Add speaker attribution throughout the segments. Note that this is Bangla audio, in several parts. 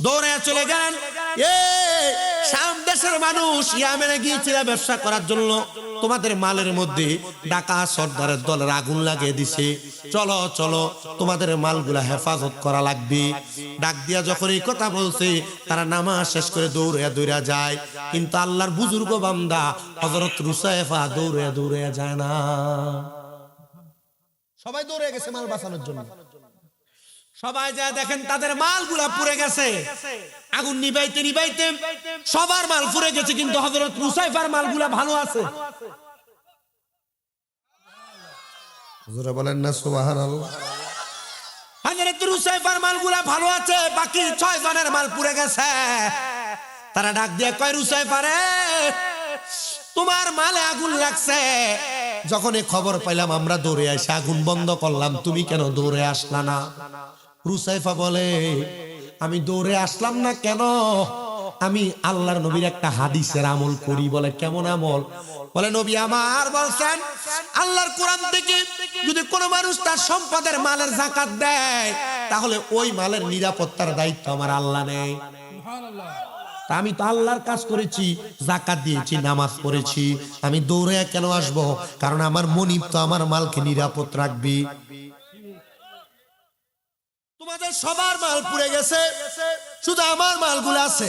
Speaker 1: দৌড়ে চলে গেলেন। শাম দেশের মানুষ ইয়ামেনে গিয়েছিল ব্যবসা করার জন্য, তোমাদের মালের মধ্যে ডাকা সর্দারের দলের আগুন লাগিয়ে দিছে, চলো চলো তোমাদের মালগুলা হেফাজত করা লাগবে। ডাক দিয়া যখন এই কথা বলছে, তারা নামাজ শেষ করে দৌড়ে দৌড়া যায়। কিন্তু আল্লাহর বুজুর্গ বান্দা হযরত রুসায়ফা দৌড়ে যায় না। সবাই দৌড়ে গেছে মাল বাঁচানোর জন্য। সবাই যায় দেখেন তাদের মালগুলা পুড়ে গেছে। আগুন নিবাইতে নিবাইতে সবার মাল পুড়ে গেছে, কিন্তু হযরত রুসাইফার মালগুলা ভালো আছে। হুজুরে বলেন না সুবহানাল্লাহ। হযরত রুসাইফার মালগুলা ভালো আছে, বাকি 6 জনের মাল পুড়ে গেছে। তারা ডাক দিয়ে কয়, রুসাইফা রে, তোমার মালে আগুন লাগছে। যখন এই খবর পাইলাম আমরা দৌড়ে এসে আগুন বন্ধ করলাম, তুমি কেন দৌড়ে আসলা না? রুসাইফা বলে, আমি দৌড়ে আসলাম না কেন, আমি আল্লাহর নবীর একটা হাদিসের আমল করি। বলে কেমন আমল? বলে নবী আমার বলছেন, আল্লাহর কোরআন থেকে যদি কোনো মানুষ তার সম্পদের মালের যাকাত দেয়, তাহলে ওই মালের নিরাপত্তার দায়িত্ব আমার আল্লাহ নেয়। আমি তো আল্লাহর কাজ করেছি, যাকাত দিয়েছি, নামাজ পড়েছি, আমি দৌড়ে কেন আসবো? কারণ আমার মনিব তো আমার মালকে নিরাপদ রাখবি। তোমাদের সবার মাল পুড়ে গেছে, শুধু আমার মালগুলো আছে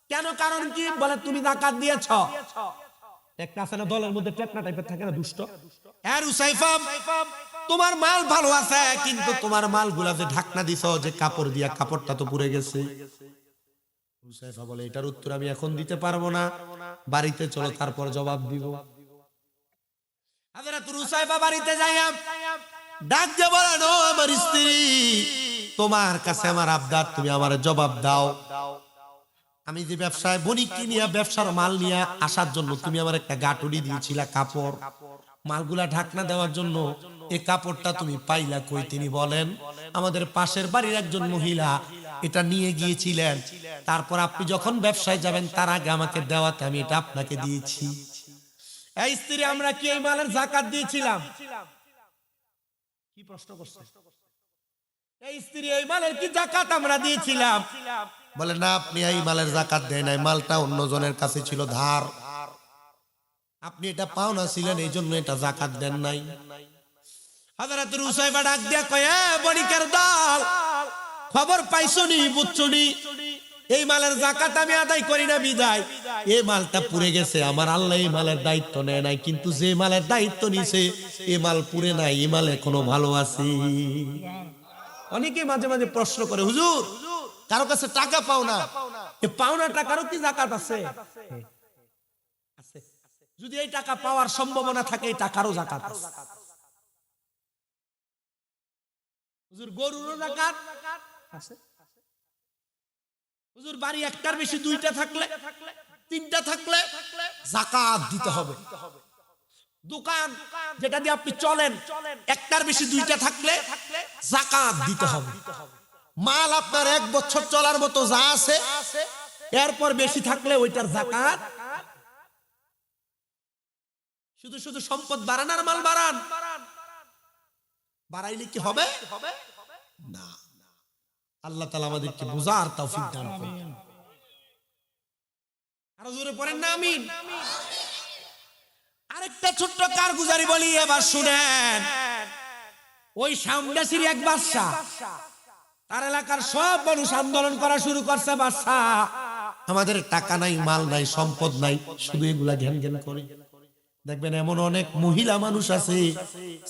Speaker 1: কেন? কারণ কি? বলে তুমি যাকাত দিয়েছ। একটা আছে না দলের মধ্যে টেকনা টাইপের থাকে না, দুষ্ট। আর রুসাইফা, তোমার মাল ভালো আছে, কিন্তু তোমার মালগুলা যে ঢাকনা দিছ যে কাপড় দিয়া, কাপড়টা তো পুড়ে গেছে। রুসাইফা বলে, এটার উত্তর আমি এখন দিতে পারবো না, বাড়িতে চলো তারপর জবাব দিব। হযরত রুসাইফা বাড়িতে যাইয়া ডাক দিয়ে বলেন, ও আমার স্ত্রী, তোমার কাছে আমার আবদার, তুমি আমার জবাব দাও। আমি যে ব্যবসায় বণিক নিয়ে ব্যবসার মাল নিয়ে আসার জন্য তুমি আমার একটা গাটুরি দিয়েছিলা কাপড়, মালগুলা ঢাকনা দেওয়ার জন্য, এই কাপড়টা তুমি পাইলা কই? তিনি বলেন, আমাদের পাশের বাড়ির একজন মহিলা এটা নিয়ে গিয়েছিলেন, তারপর আপনি যখন ব্যবসায় যাবেন তার আগে আমাকে দেওয়াতে আমি এটা আপনাকে দিয়েছি। এই স্ত্রী, আমরা কি এই মালের যাকাত দিয়েছিলাম? কি প্রশ্ন করছে? এই স্ত্রী, এই মালের কি যাকাত আমরা দিয়েছিলাম? বলে না, আপনি এই মালের যাকাত দেন নাই, মালটা অন্য জনের কাছে ছিল ধার, আপনি এটা পাওনা ছিলেন, এই জন্য এটা যাকাত দেন নাই। হযরত রুসাইফা ডাক দিয়া কয়, বণিকের দল, খবর পাইছনি, বুঝছনি, এই মালের যাকাত আমি আদায় করি না বিদায় এই মালটা পুড়ে গেছে। আমার আল্লাহ এই মালের দায়িত্ব নেয় নাই, কিন্তু যে মালের দায়িত্ব নিছে এই মাল পুড়ে নাই, এই মালে কোনো ভালো আছে। অনেকে মাঝে মাঝে প্রশ্ন করে, হুজুর কারো কাছে টাকা পাওনা, এই পাওনা টাকারও কি যাকাত আছে? আছে। যদি এই টাকা পাওয়ার সম্ভাবনা থাকে, এই টাকারও যাকাত আছে। হুজুর গরুরও যাকাত আছে। হুজুর বাড়ি একটার বেশি, দুইটা থাকলে, তিনটা থাকলে যাকাত দিতে হবে। দোকান যেটা দিয়ে আপনি চলেন, একটার বেশি, দুইটা থাকলে যাকাত দিতে হবে। মাল আপনার 1 বছর চলার মতো যা আছে, এরপর বেশি থাকলে ওইটার যাকাত। শুধু শুধু সম্পদ বাড়ানোর মাল বাড়ান, বাড়াইলে কি হবে? না। আল্লাহ তাআলা আমাদেরকে বুঝার তৌফিক দান করুন। আরো জোরে পড়েন না আমিন। আরেকটা ছোট্ট কারগুজারি বলি, এবার শুনেন। ওই শামদাসির এক বাদশা, তার এলাকার সব মানুষ আন্দোলন করা শুরু করছে, বাদশা আমাদের টাকা নাই, মাল নাই, সম্পদ নাই, শুধু এগুলা ঘ্যান ঘ্যান করে। দেখবেন এমন অনেক মহিলা মানুষ আছে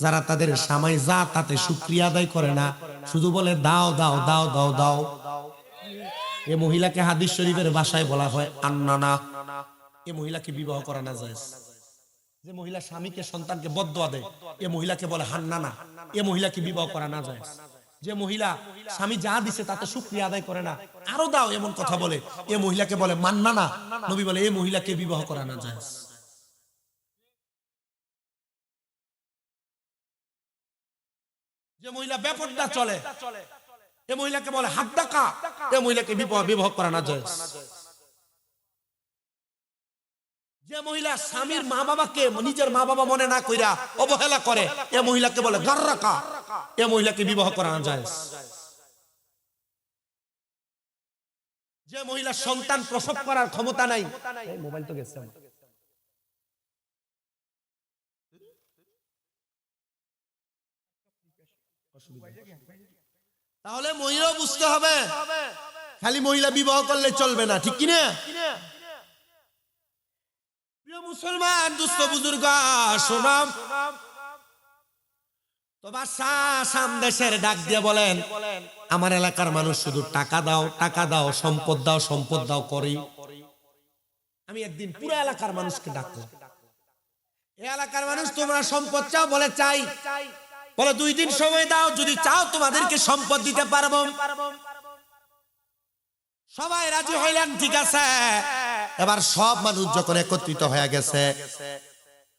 Speaker 1: যারা তাদের স্বামী যা তাতে শুকরিয়া আদায় করে না, শুধু বলে দাও দাও দাও দাও দাও। এই মহিলাকে হাদিস শরীফের ভাষায় বলা হয় আন্নানা। এই মহিলাকে বিবাহ করা না যায়। যে মহিলা স্বামীকে সন্তানকে বদদোয়া দেয়, এই মহিলাকে বলে হান্নানা। এই মহিলাকে বিবাহ করা না যায়। যে মহিলা স্বামী যা দিছে তাতে শুকরিয়া আদায় করে না, আরো দাও এমন কথা বলে, এই মহিলাকে বলে মান্নানা। নবী বলে এই মহিলাকে বিবাহ করা না যায়। যে মহিলা বেপরদা চলে, এই মহিলাকে বলে হাদ্দাকা। এই মহিলাকে বিবাহ করা না যায়। যে মহিলা স্বামীর মা বাবাকে নিজের মা বাবা মনে না কইরা অবহেলা করে, এই মহিলাকে বলে গাররাকা। এই মহিলাকে বিবাহ করা না যায়। যে মহিলা সন্তান প্রসব করার ক্ষমতা নাই, এই মোবাইল তো গেছে আমার। তাহলে মহিলাও বুঝতে হবে খালি মহিলা বিবাহ করলে চলবে না, ঠিক কিনা? প্রিয় মুসলমান দুস্থ বুজুর্গ শোনাম, তো বাদশাহ শাম দেশের ডাক দিয়ে বলেন, আমার এলাকার মানুষ শুধু টাকা দাও টাকা দাও, সম্পদ দাও সম্পদ দাও করি। আমি একদিন পুরো এলাকার মানুষকে ডাকলাম, এই এলাকার মানুষ তোমরা সম্পদ চাও? বলে চাই। বলে 2 দিন সময় দাও, যদি চাও তোমাদেরকে সম্পদ দিতে পারবো। সবাই রাজি হইলেন, ঠিক আছে। এবার সব মানুষ যখন একত্রিত হয়ে গেছে,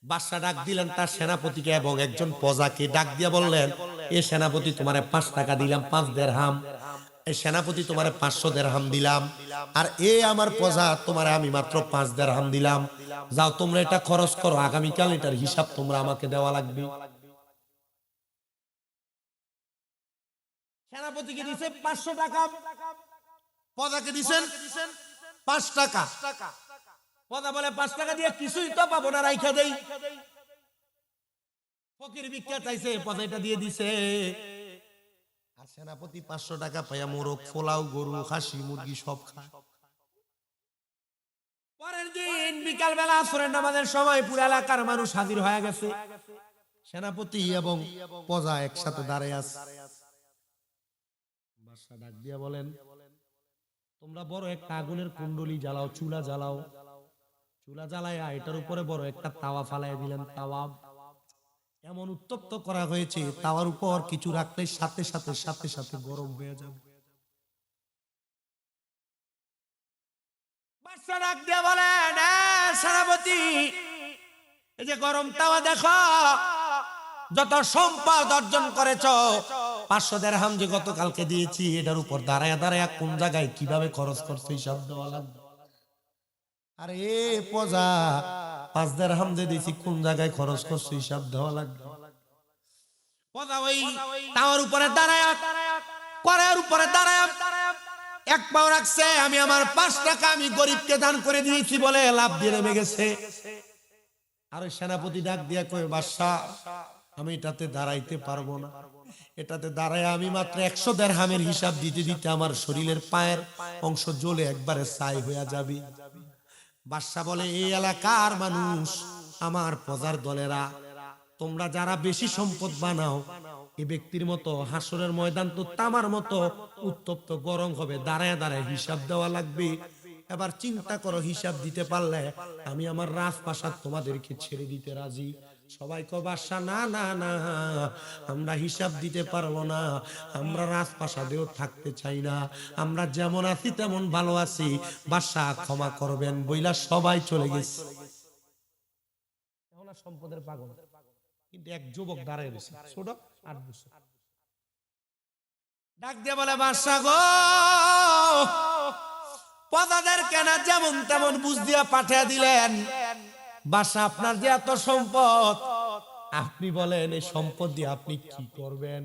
Speaker 1: বাদশা ডাক দিলেন তার সেনাপতিকে এবং একজন প্রজাকে ডাক দিয়ে বললেন, এ সেনাপতি তোমারে 5 টাকা দিলাম, 5 দিরহাম। এই সেনাপতি তোমারে 500 দিরহাম দিলাম, আর এ আমার প্রজা তোমারে আমি মাত্র 5 দিরহাম দিলাম। যাও তোমরা এটা খরচ করো, আগামীকাল এটার হিসাব তোমরা আমাকে দেওয়া লাগবে। সেনাপতিকে দিছে 500 টাকা, প্রজাকে দিছেন 5 টাকা। প্রজা বলে 5 টাকা দিয়ে কিছুই তো পাবো না, রাইখা দেই। ফকির ভিক্ষা চাইছে, প্রজা এটা দিয়ে দিছে। আর সেনাপতি 500 টাকা পাইয়া মোরগ, পোলাও, গরু, খাসি, মুরগি সব খায়। পরের দিন বিকাল বেলা আসরের নামাজের সময় পুরো এলাকার মানুষ হাজির হয়ে গেছে। সেনাপতি এবং প্রজা একসাথে দাঁড়ায় আছে। বাদশা ডাক দিয়া বলেন, তোমরা বড় একটা আগুনের কুণ্ডলি জ্বালাও, চুলা জ্বালাও। চুলা জ্বালায়া এটার উপরে বড় একটা তাওয়া ফালাই দিলেন। তাওয়া এমন উত্তপ্ত করা হয়েছে, তাওয়ার উপর কিছু রাখলে সাথে সাথে সাথে সাথে গরম হয়ে যাবে। বাদশা ডাক দিয়া বলেন, সেনাপতি এই যে গরম তাওয়া দেখো, যত সম্পদ অর্জন করেছ, 500 দিরহাম যে গতকালকে দিয়েছি, এটার উপর দাঁড়ায় দাঁড়ায় কোন জায়গায় কিভাবে খরচ করছে হিসাব দেওয়া লাগবে। আরে প্রজা 5 দিরহাম যে দিয়েছি কোন জায়গায় খরচ করছে হিসাব দেওয়া লাগবে। প্রজা ওই তাওয়ার উপরে দাঁড়ায়, কড়াইয়ের উপরে দাঁড়ায় এক পাও রাখছে, আমি আমার 5 টাকা আমি গরিবকে দান করে দিয়েছি বলে লাভ দিয়ে নেমে গেছে। আর ওই সেনাপতি ডাক দিয়া কয়, বাদশা আমি এটাতে দাঁড়াইতে পারবো না, এটাতে দাঁড়ায় আমি মাত্র 100 দিরহামের হিসাব দিতে দিতে আমার শরীরের পায়ের অংশ জ্বলে একবারে ছাই হয়ে যাবে। বাদশা বলে, এই এলাকার মানুষ, আমার প্রজার দলেরা, তোমরা যারা বেশি সম্পদ বানাও, এই ব্যক্তির মতো হাসরের ময়দান তো তামার মতো উত্তপ্ত গরম হবে, দাঁড়ায় দাঁড়ায় হিসাব দেওয়া লাগবে। এবার চিন্তা করো, হিসাব দিতে পারলে আমি আমার রাজপ্রাসাদ তোমাদেরকে ছেড়ে দিতে রাজি। সবাই কয়, বাদশা না না না, আমরা হিসাব দিতে পারবো না, আমরা রাজপ্রাসাদেও থাকতে চাই না, আমরা যেমন আছি তেমন ভালো আছি, বাদশা ক্ষমা করবেন বইলা সবাই চলে গেছে। সম্পদের পাগল, কিন্তু এক যুবক দাঁড়ায় গেছে, ছোট 8 বছর, ডাক দিয়ে বলে, বাদশা গো, প্রজাদের কেনা যেমন তেমন বুঝ দিয়া পাঠিয়ে দিলেন, বাদশা আপনার যে এত সম্পদ, আপনি বলেন এই সম্পদ দিয়ে আপনি কি করবেন,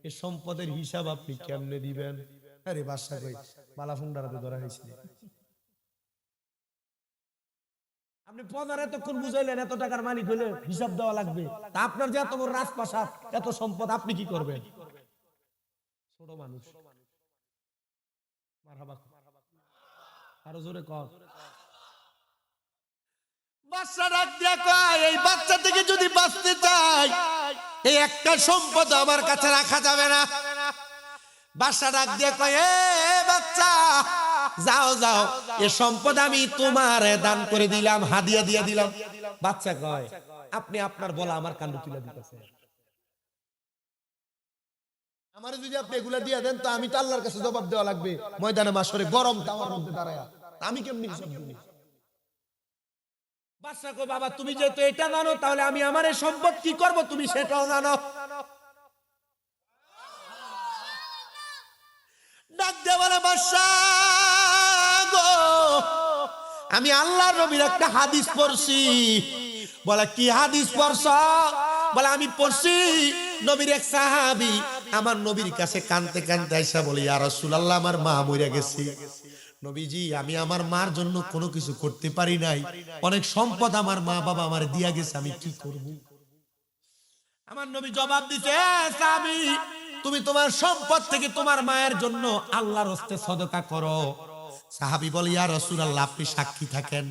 Speaker 1: এই সম্পদের হিসাব আপনি কেমনে দিবেন? আরে বাদশা কই, বালাফুন্ডারাতে ধরা হয়েছিল, আপনি প্রজার এতক্ষণ বুঝাইলেন এত টাকার মালিক হলে হিসাব দেওয়া লাগবে, তা আপনার যে এত বড় রাজপ্রাসাদ, এত সম্পদ, আপনি কি করবেন? ছোট মানুষ, মারহাবা, আরো জোরে কর। বাদশা ডাক দিয়া কয়, এই বাচ্চা থেকে যদি বাঁচতে চাই, এই একটা সম্পদ আমার কাছে রাখা যাবে না। বাদশা ডাক দিয়া কয়, এ বাচ্চা, যাও যাও, এই সম্পদ আমি তোমার দান করে দিলাম, হাদিয়া দিয়ে দিলাম। বাচ্চা কয়, আপনি আপনার বলা আমার কান্ড তুলে দিতেছেন, আমার যদি আপনি এগুলা দিয়ে দেন তো আমি তো আল্লাহর কাছে জবাব দেওয়া লাগবে ময়দানে মাশরে, গরম তাওয়ার মধ্যে দাঁড়ায়া, আমি কেমনি হিসাব দিব? বাদশা কয়, বাবা তুমি যেহেতু এটা জানো, তাহলে আমি আমার এই সম্পদ কি করব তুমি সেটাও জানো। ডাক দিয়ে বলে, বাদশা গো, আমি আল্লাহর নবীর একটা হাদিস পড়ছি। বলে, কি হাদিস পড়ছ? বলে, আমি পড়ছি নবীর এক সাহাবী আমার নবীর কাছে কানতে কানতে আইসা বলে, ইয়া রাসূলুল্লাহ, আমার মা মরে গেছে। নবীজি আমি আমার মার জন্য কোনো কিছু করতে পারি নাই, অনেক সম্পদ আমার মা বাবা আমার দিয়া গেছে, আমি কি করব? আমার নবী জবাব দিতে, সাহাবী তুমি তোমার সম্পদ থেকে তোমার মায়ের জন্য আল্লাহর হস্তে সদকা করো। সাহাবী বলে, ইয়া রাসূলুল্লাহ আপনি সাক্ষী থাকেন,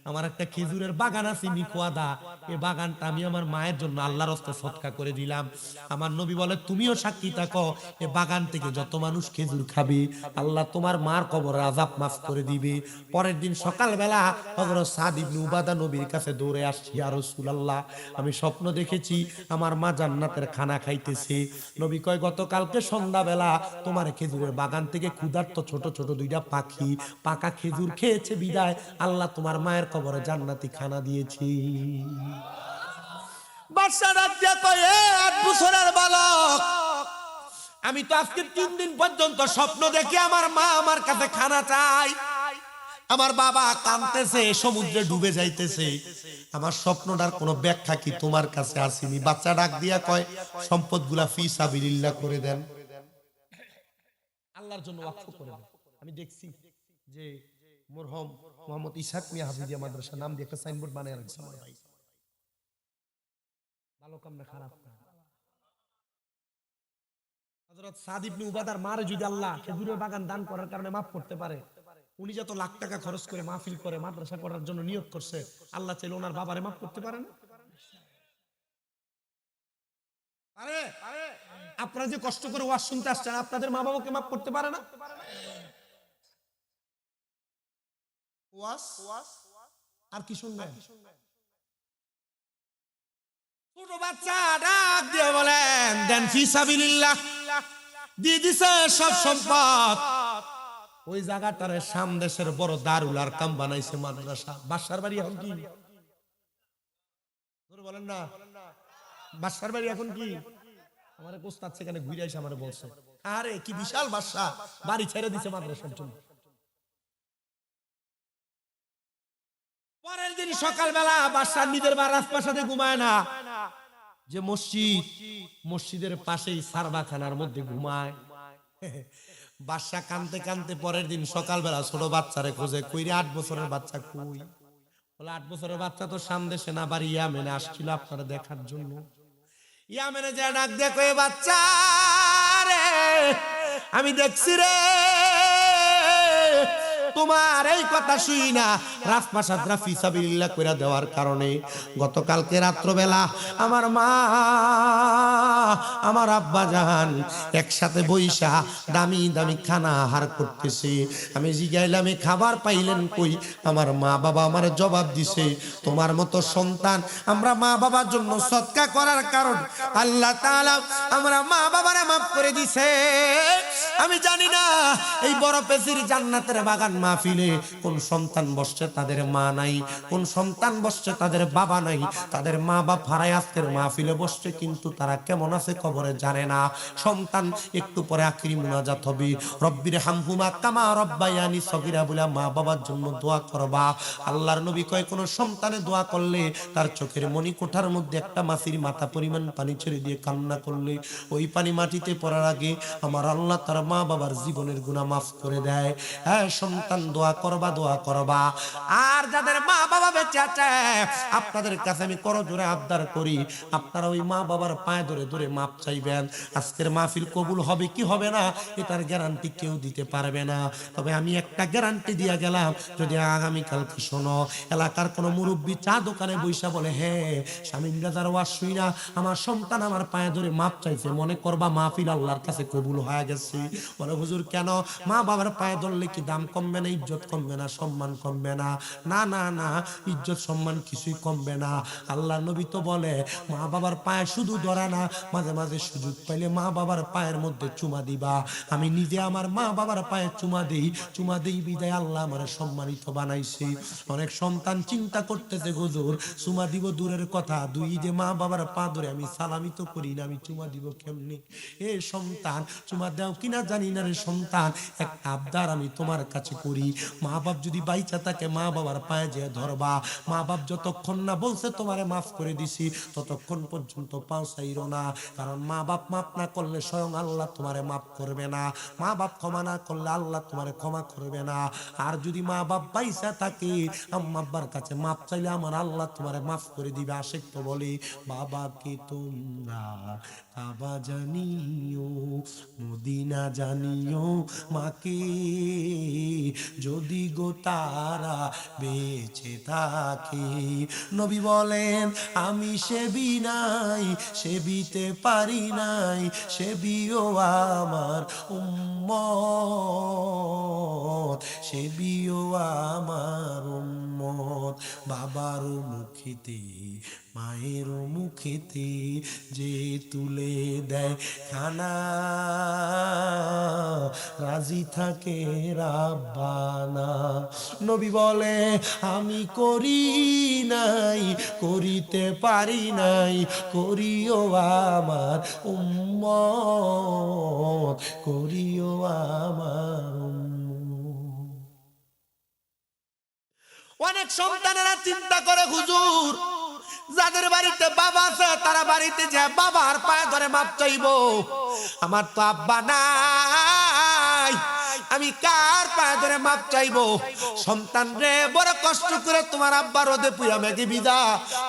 Speaker 1: আমার একটা খেজুরের বাগান আছে মিকুয়াদা, এই বাগানটা আমি আমার মায়ের জন্য আল্লাহর হস্তে সদকা করে দিলাম। আমার নবী বলে, তুমিও সাক্ষী থাকো, এই বাগান থেকে যত মানুষ খেজুর খাবে আল্লাহ তোমার মার কবরের আযাব মাফ করে দিবে। পরের দিন সকালবেলা হযরত সাদ ইবনে উবাদা নবীর কাছে দৌড়ে আসছে, ইয়া রাসূলুল্লাহ আমি স্বপ্ন দেখেছি আমার মা জান্নাতের খানা খাইতেছে। নবী কয়, গতকালকে সন্ধ্যাবেলা তোমার খেজুরের বাগান থেকে ক্ষুধার্ত ছোট ছোট দুইটা পাখি পাকা খেজুর খেয়েছে বিদায় আল্লাহ তোমার মায়ের কবরে জান্নাতি খানা দিয়েছি। বাদশা রাজ্যে কয়, ৮ বছরের বালক, আমি তো আজকে ৩ দিন পর্যন্ত স্বপ্ন দেখি আমার মা আমার কাছে খানা চাই, আমার বাবা কাঁদতেছে, সমুদ্রে ডুবে যাইতেছে, আমার স্বপ্নটার কোনো ব্যাখ্যা কি তোমার কাছে আসেনি? বাচ্চা ডাক দিয়া কয়, সম্পদগুলা ফি সাবিলিল্লাহ করে দেন, আল্লাহর জন্য ওয়াকফ করে দেন। আমি দেখছি যে মরহুম মোহাম্মদ ইসহাক মিয়া হাফিজিয়া মাদ্রাসা নাম দিয়ে একটা সাইনবোর্ড বানায় রাখছে আমার ভাই। ভালো কাম না, খারাপ না। হযরত সাদ ইবনে উবাদার মারে যদি আল্লাহ খেজুরের বাগান দান করার কারণে মাফ করতে পারে, উনি যত লাখ টাকা খরচ করে মাহফিল করে মাদ্রাসা করার জন্য নিয়ত করছে, আল্লাহ চাইলে ওনার বাবারে মাফ করতে পারে না? আরে আপনারা যে কষ্ট করে ওয়াজ শুনতে আসছেন, আপনাদের মা বাবাকে মাফ করতে পারে না? ওয়াজ আর কি শুনবেন? ছোট বাচ্চা ডাক দিয়ে বলেন, দেন ফি সাবিলিল্লাহ, দিয়ে দিছে সব সম্পদ। ওই জায়গাটারে সামদেশের বড় দারুল আরকাম বানাইছে মাদ্রাসা। বাদশার বাড়ি এখন কি? বলেন না, বাদশার বাড়ি এখন কি? আমার ওস্তাদ সেখানে ঘুরে এসে আমারে বলছে, আরে কি বিশাল বাদশা, বাড়ি ছেড়ে দিছে মাদ্রাসার জন্য। পরের দিন সকালবেলা বাদশা নিজের রাজপ্রাসাদে ঘুমায় না, যে মসজিদ, মসজিদের পাশেই সারবাখানার মধ্যে ঘুমায়। বাদশা কানতে কানতে পরের দিন সকালবেলা ছোট বাচ্চারে খোঁজে, কই রে ৮ বছরের বাচ্চা কই? বলে ৮ বছরের বাচ্চা তো সামদেশে না, বাড়ি ইয়ামেনে আসছিল আপনারা দেখার জন্য। ইয়ামেনে যা ডাক দেখো, এ বাচ্চা রে আমি দেখছি রে, তোমার এই কথা শুই না রাজপ্রাসাদরা ফি সাবিলিল্লাহ কইরা দেওয়ার কারণে গতকালকে রাত্রবেলা আমার মা আমার আব্বা জান একসাথে বইসা দামি দামি খানা আহার করতেছে। আমি জিগাইলাম, এ খাবার পাইলেন কই? আমার মা বাবা আমার জবাব দিছে, তোমার মতো সন্তান আমরা মা বাবার জন্য সদকা করার কারণ আল্লাহ তাআলা আমরা মা বাবারে মাফ করে দিছে। আমি জানি না এই বড় পেশির জান্নাতের বাগান মাহফিলে কোন সন্তান বসছে তাদের মা নাই, কোন সন্তান বসছে তাদের বাবা নাই, তাদের মা বাপ হারায় আজকের মাহফিলে বসছে, কিন্তু তারা কেমন আছে কবরে জানে না। সন্তান একটু পরে আখিরি মুনাজাত হবে, রব্বির হামহুমা কামা রব্বায়ানি সগীরা বলে মা বাবার জন্য দোয়া করবা। আল্লাহর নবী কয়, কোন সন্তানে দোয়া করলে তার চোখের মনি কোঠার মধ্যে একটা মাছির মাথা পরিমাণ পানি ছেড়ে দিয়ে কান্না করলে ওই পানি মাটিতে পড়ার আগে আমার আল্লাহ তার মা বাবার জীবনের গুনাহ মাফ করে দেয়। হ্যাঁ সন্তান দোয়া করবা, দোয়া করবা। আর যাদের মা বাবা বেঁচে আছে আপনাদের কাছে আমি করজোড়ে আবদার করি, আপনারা ওই মা বাবার পায়ে ধরে ধরে মাপ চাইবেন। আজকের মাহফিল কবুল হবে কি হবে না এটার গ্যারান্টি কেউ দিতে পারবে না, তবে আমি একটা গ্যারান্টি দিয়ে গেলাম, যদি আগামীকালকে শোনো এলাকার কোনো মুরব্বী চা দোকানে বৈশা বলে, হ্যাঁ শামীম রাজার ওয়াজ শুই না আমার সন্তান আমার পায়ে ধরে মাপ চাইছে, মনে করবা মাহফিল আল্লাহর কাছে কবুল হয়ে গেছে। বলে হুজুর কেন? মা বাবার পায়ে ধরলে কি দাম কমবে না, ইজ্জত কমবে না, সম্মান কমবে না? না না না, ইজ্জত সম্মান কিছুই কমবে না। আল্লাহ নবী তো বলে মা বাবার পায়ে শুধু ধরা না, মাঝে মাঝে সুযোগ পাইলে মা বাবার পায়ের মধ্যে চুমা দিবা। আমি নিজে আমার মা বাবার পায়ে চুমা দেই বিদায় আল্লাহ আমার সম্মানিত বানাইছে। অনেক সন্তান চিন্তা করতেছে, হুজুর চুমা দিব দূরের কথা, দুই যে মা বাবার পা ধরে আমি সালামি তো করি না, আমি চুমা দিব কেমনি? এ সন্তান চুমা দাও কিনা জানি না রে সন্তান, এক আবদার আমি তোমার কাছে করি, বলি, মা বাপ যদি বাইচা থাকে মা বাবার পায়ে যে ধরবা। মা বাপ যতক্ষণ না বলছে তোমারে মাফ করে দিছি ততক্ষণ পর্যন্ত পাও চাইরো না, কারণ মা বাপ মাফ না করলে স্বয়ং আল্লাহ তোমারে মাফ করবে না। মা বাপ ক্ষমা না করলে আল্লাহ তোমারে ক্ষমা করবে না। আর যদি মা বাপ বাইসা থাকে আম্মা আব্বার কাছে মাফ চাইলে আমার আল্লাহ তোমারে মাফ করে দিবে। আশিক তো বলি, বাবাকে তোমরা কাবা জানিও মদিনা জানিও, মাকে যদি গো তারা বেঁচে থাকে। নবী বলেন আমি সেবি নাই, সেবিতে পারি নাই, সেবিও আমার উম্মত, সেবিও আমার উম্মত। বাবার মুখেতে মায়ের মুখেতে যে তুলে দেয় খানা, রাজি থাকে রাব্বানা। নবী বলে আমি করি নাই, করিতে পারি নাই, করিও আমার উম্মত, করিও আমার উম্মত। অনেক সন্তানেরা চিন্তা করে হুজুর যাদের বাড়িতে বাবা আছে তারা বাড়িতে যায় বাবার পায়ে ধরে মাপ চাইবো, আমার তো আব্বা নাই, আমি কার পায়ে ধরে মাপ চাইবো? সন্তান রে বড় কষ্ট করে তোমার আব্বা রোদে পুয়া মেঘে বিদা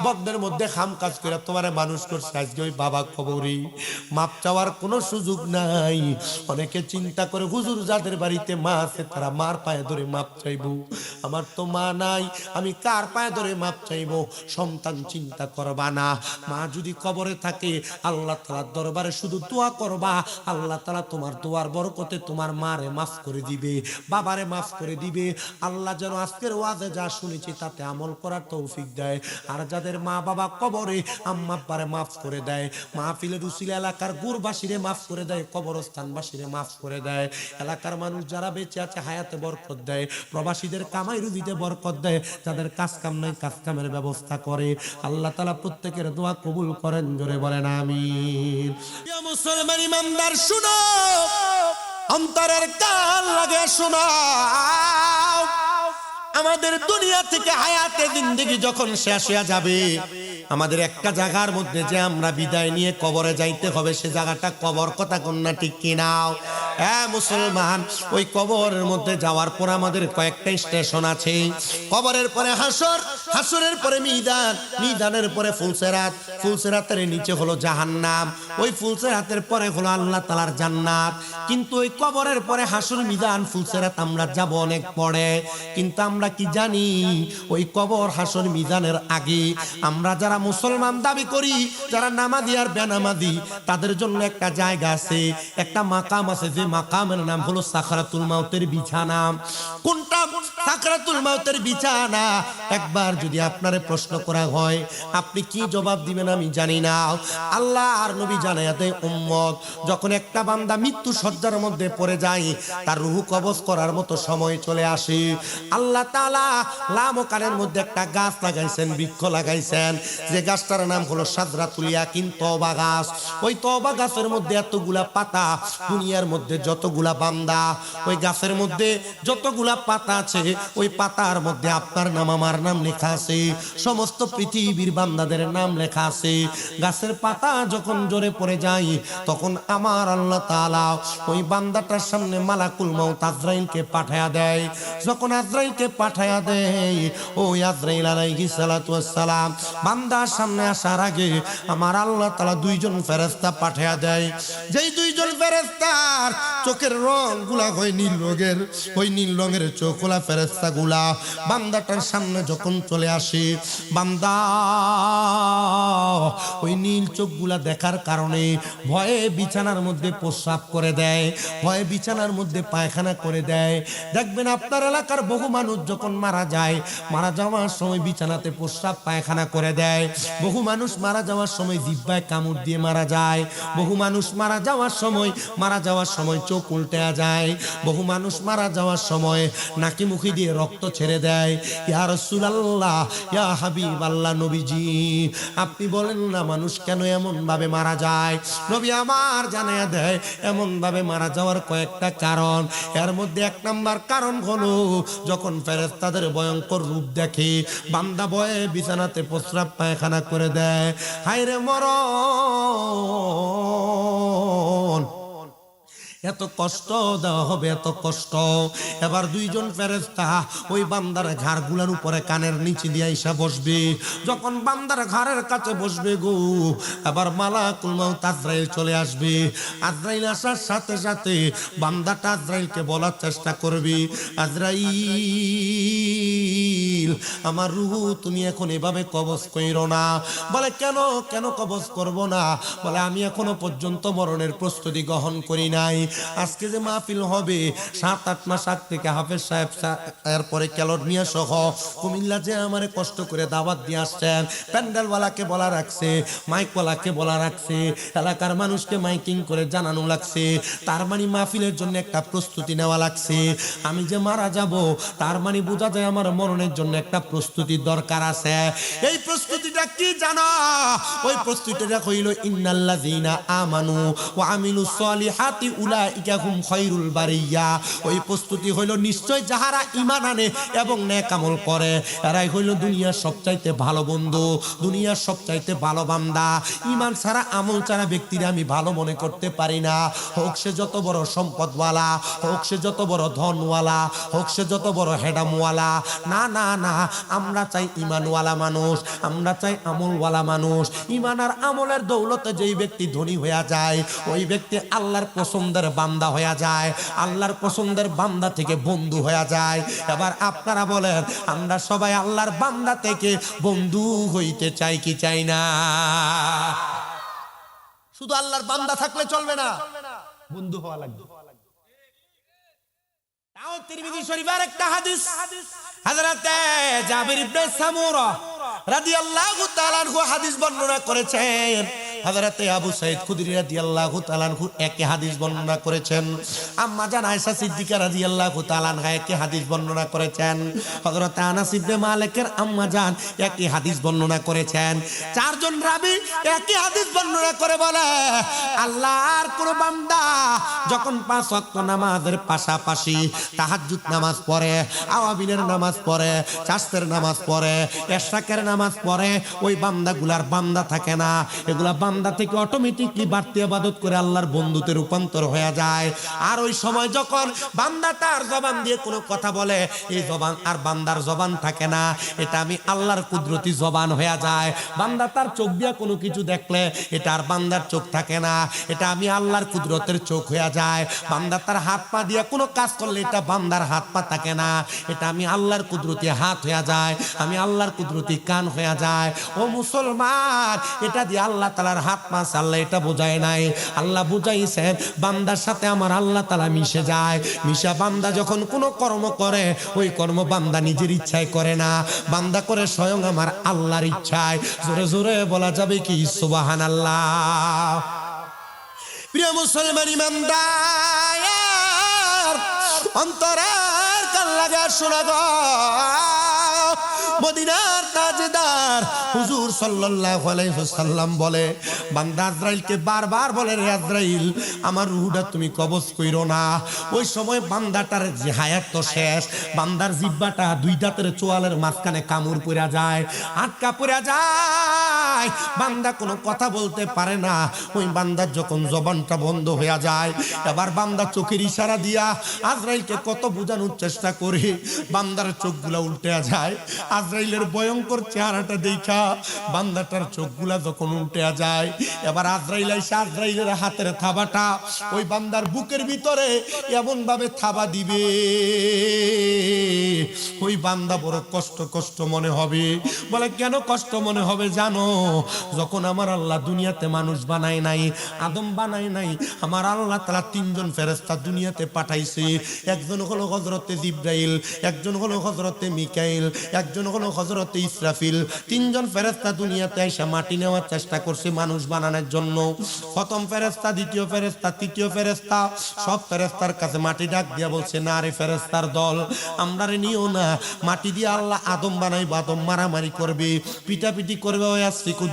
Speaker 1: বগদের মধ্যে খাম কাজ করে তোমারে মানুষ করছে, আজকে ওই বাবা খবরই মাপ চাওয়ার কোনো সুযোগ নাই। অনেকে চিন্তা করে হুজুর যাদের বাড়িতে মা আছে তারা মার পায়ে ধরে মাপ চাইবো, আমার তো মা নাই, আমি কার পায়ে ধরে মাপ চাইবো? সন্তান চিন্তা করবা না, মা যদি কবরে থাকে আল্লাহ তাআলার দরবারে শুধু দোয়া করবা, আল্লাহ তাআলা তোমার দোয়ার বরকতে তোমার মারে মাফ করে দিবে, বাবারে মাফ করে দিবে। আল্লাহ যেন আজকের ওয়াজে যা শুনেছি তাতে আমল করার তৌফিক দেয়। আর যাদের মা বাবা কবরে আম্মা আব্বারে মাফ করে দেয়, মাহফিলের উসিলা এলাকার গুরবাসীরে মাফ করে দেয়, কবরস্থানবাসীরে মাফ করে দেয়, এলাকার মানুষ যারা বেঁচে আছে হায়াতে বরকত দেয়, প্রবাসীদের কামাই রুজিতে বরকত দেয়, যাদের কাজ কাম নাই কাজ কামের ব্যবস্থা করে। আল্লাহ তাআলা প্রত্যেকের দোয়া কবুল করেন, জোরে বলেন আমিন। প্রিয় মুসলমান ইমানদার শুনো, অন্তরের কান লাগে শোনো, আমাদের দুনিয়া থেকে হায়াতে জিন্দেগি যখন শেষ হয়ে যাবে আমাদের একটা জায়গার মধ্যে যে আমরা বিদায় নিয়ে কবরে যাইতে হবে, সে জায়গাটা কবর, কথা কন্যা ঠিক কিনা? হ্যাঁ মুসলমান, ওই কবরের মধ্যে যাওয়ার পর আমাদের কয়েকটা স্টেশন আছে। কবরের পরে হাসর, হাসরের পরে মিদান, মিদানের পরে ফুলসেরাত, ফুলসেরাতের নিচে হলো জাহান্নাম, ওই ফুলসেরাতের পরে হলো আল্লাহ তাআলার জান্নাত। কিন্তু ওই কবরের পরে হাসর, মিদান, ফুলসেরাত আমরা যাব অনেক পরে, কিন্তু আমরা কি জানি ওই কবর হাসর মিজানের আগে আমরা যারা মুসলমান দাবি করি, যারা নামাজি আর বেনামাজি, তাদের জন্য একটা জায়গা আছে, একটা মাকাম আছে, যে মাকামের নাম হলো সাকরাতুল মাউতের বিছানা। কোনটা? সাকরাতুল মাউতের বিছানা। একবার যদি আপনারে প্রশ্ন করা হয় আপনি কি জবাব দিবেন আমি জানি না। আল্লাহ আর নবী জানায়া দেয় উম্মত, যখন একটা বান্দা মৃত্যু সজ্জার মধ্যে পড়ে যায় তার রূহ কবজ করার মতো সময় চলে আসে, আল্লাহ তাআলা লামকানের মধ্যে একটা গাছ লাগাইছেন, বৃক্ষ লাগাইছেন, যে গাছটার নাম হলো সাদরাতুল ইয়াকিন, তওবা গাছ। ওই তওবা গাছের মধ্যে এতগুলা পাতা, দুনিয়ার মধ্যে যতগুলা বান্দা ওই গাছের মধ্যে যতগুলা পাতা আছে ওই পাতার মধ্যে আপনার নাম আমার নাম লেখা আছে, সমস্ত পৃথিবীর বান্দাদের নাম লেখা আছে। গাছের পাতা যখন জোরে পড়ে যায় তখন আমার আল্লাহ তাআলা ওই বান্দাটার সামনে মালাকুল মাউত আজরাইলকে পাঠায়া দেয়। যখন আজরাইলকে পাঠায়া দেয়, ওই আজরাইল আলাইহিস সালাতু ওয়াস সালাম বান্দার সামনে আসার আগে আমার আল্লাহ তাআলা দুইজন ফেরেশতা পাঠায়া দেয়। যেই দুইজন ফেরেশতার চোখের রং গুলা হয় নীল রঙের, ওই নীল রঙের চোখওয়ালা ফেরেশতা গুলা বান্দাটার সামনে যখন চলে আসে, বান্দা ওই নীল চোখগুলা দেখার কারণে ভয়ে বিছানার মধ্যে প্রস্রাব করে দেয়, ভয়ে বিছানার মধ্যে পায়খানা করে দেয়। দেখবেন আপনার এলাকার বহু মানুষ যখন মারা যায়, মারা যাওয়ার সময় বিছানাতে প্রস্রাব পায়খানা করে দেয়। বহু মানুষ মারা যাওয়ার সময় জিহ্বায় কামড় দিয়ে মারা যায়। বহু মানুষ মারা যাওয়ার সময় চোখ উল্টে যায়। বহু মানুষ মারা যাওয়ার সময় নাকি মুখি দিয়ে রক্ত ছেড়ে দেয়। ইয়া রাসূলুল্লাহ, ইয়া হাবিবাল্লাহ, নবীজি আপনি বলেন না মানুষ কেন এমন ভাবে মারা যায়? নবী আমার জানিয়ে দেয় এমন ভাবে মারা যাওয়ার কয়েকটা কারণ। এর মধ্যে এক নাম্বার কারণ হলো যখন ফেরেশতাদের ভয়ঙ্কর রূপ দেখে বান্দা ভয়ে বিছানাতে প্রস্রাব পায়খানা করে দেয়। হায়রে মরণ, এত কষ্ট দেওয়া হবে, এত কষ্ট। এবার দুইজন ফেরেশতা ওই বান্দার ঘাড়গুলোর উপরে কানের নিচে দিয়ে এসে বসবে। যখন বান্দার ঘাড়ের কাছে বসবে গো, এবার মালাকুল মাউত আজরাইল চলে আসবে। আজরাইল আসার সাথে সাথে বান্দাটা আজরাইলকে বলার চেষ্টা করবে, আজরাইল আমার রূহ তুমি এখন এভাবে কবজ কইরো না। বলে কেন কেন কবজ করব না? বলে আমি এখনো পর্যন্ত মরণের প্রস্তুতি গ্রহণ করি নাই। আজকে যে মাহফিল হবে 7-8 মাস আগ থেকে হাফেজ সাহেব এরপরে ক্যালর মিয়া সহ কুমিল্লা যে আমারে কষ্ট করে দাওয়াত দিয়ে আসছেন, প্যান্ডেলওয়ালাকে বলা রাখছে, মাইকওয়ালাকে বলা রাখছে, এলাকার মানুষকে মাইকিং করে জানানো লাগছে। তার মানে মাহফিলের জন্য একটা প্রস্তুতি নেওয়া লাগছে। আমি যে মারা যাব তার মানে বোঝা যায় আমার মরণের জন্য একটা প্রস্তুতির দরকার আছে। এই প্রস্তুতিটা কি জানো? ওই প্রস্তুতিটা হইল ইন্নাল্লাযীনা আমানু ওয়া আমিলুস সলিহাতি উলাইকা হুম খায়রুল বারিয়া। ওই প্রস্তুতি হইল নিশ্চয় যাহারা ঈমান আনে এবং নেক আমল করে এরাই হইল দুনিয়ার সবচাইতে ভালো বন্ধু, দুনিয়ার সবচাইতে ভালো বান্দা। ঈমান ছাড়া আমল ছাড়া ব্যক্তিরা আমি ভালো মনে করতে পারি না। হোক সে যত বড় সম্পদওয়ালা, হোক সে যত বড় ধনওয়ালা, হোক সে যত বড় হেডামওয়ালা, না না না, আমরা চাই ঈমানওয়ালা মানুষ, আমরা চাই আমলওয়ালা মানুষ। ঈমান আর আমলের দৌলতে যেই ব্যক্তি ধনী হয়ে যায় ওই ব্যক্তি আল্লাহর পছন্দের বান্দা হয়ে যায়, আল্লাহর পছন্দের বান্দা থেকে বন্ধু হয়ে যায়। এবার আপনারা বলেন আমরা সবাই আল্লাহর বান্দা থেকে বন্ধু হইতে চাই কি চাই না? শুধু আল্লাহর বান্দা থাকলে চলবে না, বন্ধু হওয়া লাগবে। তাও তিরমিজি শরীফের একটা হাদিস, হযরতে জাবির ইবনে সামুরা রাদিয়াল্লাহু তাআলা আনহু হাদিস বর্ণনা করেছেন। হযরতে আবু সাঈদ খুদরি রাদিয়াল্লাহু তাআলা আনহু একই হাদিস বর্ণনা করেছেন। আম্মা জান আয়েশা সিদ্দিকা রাদিয়াল্লাহু তাআলা আনহা একই হাদিস বর্ণনা করেছেন। হযরতে আনাস ইবনে মালিকের আম্মা জান একই হাদিস বর্ণনা করেছেন। চারজন রাবী একই হাদিস বর্ণনা করে বলে আল্লাহর কোন বান্দা যখন 5 ওয়াক্ত নামাজের পাশাপাশি তাহাজ্জুদ নামাজ পড়ে, আওয়াবিনের নামাজ পড়ে, চাষের নামাজ পড়ে, ইশরাকের নামাজ পড়ে, ওই বান্দাগুলার বান্দা থাকে না, এগুলা বান্দা থেকে অটোমেটিকলি বাড়তি ইবাদত করে আল্লাহর বন্ধুতে রূপান্তর হয়ে যায়। আর ওই সময় যখন বান্দা তার জবান দিয়ে কোনো কথা বলে, এই জবান আর বান্দার জবান থাকে না, এটা আমি আল্লাহর কুদরতি জবান হয়ে যায়। বান্দা তার চোখ দিয়ে কোনো কিছু দেখলে এটা আর বান্দার চোখ থাকে না, এটা আমি আল্লাহর কুদরতের চোখ হয়ে যায়। বান্দা তার হাত পা দিয়ে কোনো কাজ করলে এটা বান্দার হাত পা থাকে না, এটা আমি আল্লাহর কুদরতি হাত হয়ে যায়, আমি আল্লাহর কুদরতি কান হয়ে যায়। ও মুসলমান, এটা দিয়ে আল্লাহ তাআলার হাত পা আল্লাহ এটা বোঝায় নাই, আল্লাহ বুঝাইছেন বান্দার সাথে আমার আল্লাহ তাআলা মিশে যায়। মিশা বান্দা যখন কোনো কর্ম করে ওই কর্ম বান্দা নিজের ইচ্ছায় করে না, বান্দা করে স্বয়ং আমার আল্লাহর ইচ্ছায়। জোরে জোরে বলা যাবে কি সুবহানাল্লাহ। প্রিয় মুসলমান ইমানদার অন্তরের কান লাগা শোনা গো, মদিনার তাজদার হুজুর সাল্লাল্লাহু আলাইহি ওয়াসাল্লাম বলে বান্দা আজরাইলকে বারবার বলে, রে আজরাইল আমার রূহটা তুমি কবজ কইরো না। ওই সময় বান্দাটার যে হায়াত তো শেষ, বান্দার জিহ্বাটা দুই দাঁতের চোয়ালের মাঝখানে কামড় পড়া যায়, আটকা পড়া যায়, বান্দা কোনো কথা বলতে পারে না। ওই বান্দার যখন জবানটা বন্ধ হয়ে যায়, এবার বান্দা চোখের ইশারা দিয়া আজরাইলকে কত বোঝানোর চেষ্টা করে, বান্দার চোখগুলা উল্টে যায়। আজরাইলের ভয়ঙ্কর চেহারাটা দেখা বান্দাটার চোখগুলা যখন উল্টে যায়, এবার আজরাইল এসে আজরাইলের হাতের থাবাটা ওই বান্দার বুকের ভিতরে এমন ভাবে থাবা দিবে, ওই বান্দা বড় কষ্ট কষ্ট মনে হবে। বলে কেন কষ্ট মনে হবে জানো? যখন আমার আল্লাহ দুনিয়াতে মানুষ বানায় নাই, আদম বানায় নাই, আমার আল্লাহ তাআলা তিনজন ফেরেশতা দুনিয়াতে পাঠাইছে। একজন হলো হযরতে জিবরাইল, একজন হলো হযরতে মিকাইল, একজন হলো হযরতে ইসরাফিল। তিনজন ফেরেশতা দুনিয়াতে এসে মাটি নেওয়ার চেষ্টা করছে মানুষ বানানোর জন্য। প্রথম ফেরেশতা, দ্বিতীয় ফেরেশতা, তৃতীয় ফেরেশতা, সব ফেরেশতার কাছে মাটি ডাক দিয়া বলছে, না রে ফেরেশতার দল, আমরা রে নিও না। মাটি দিয়ে আল্লাহ আদম বানাইব, আদম মারামারি করবে, পিটাপিটি করবে,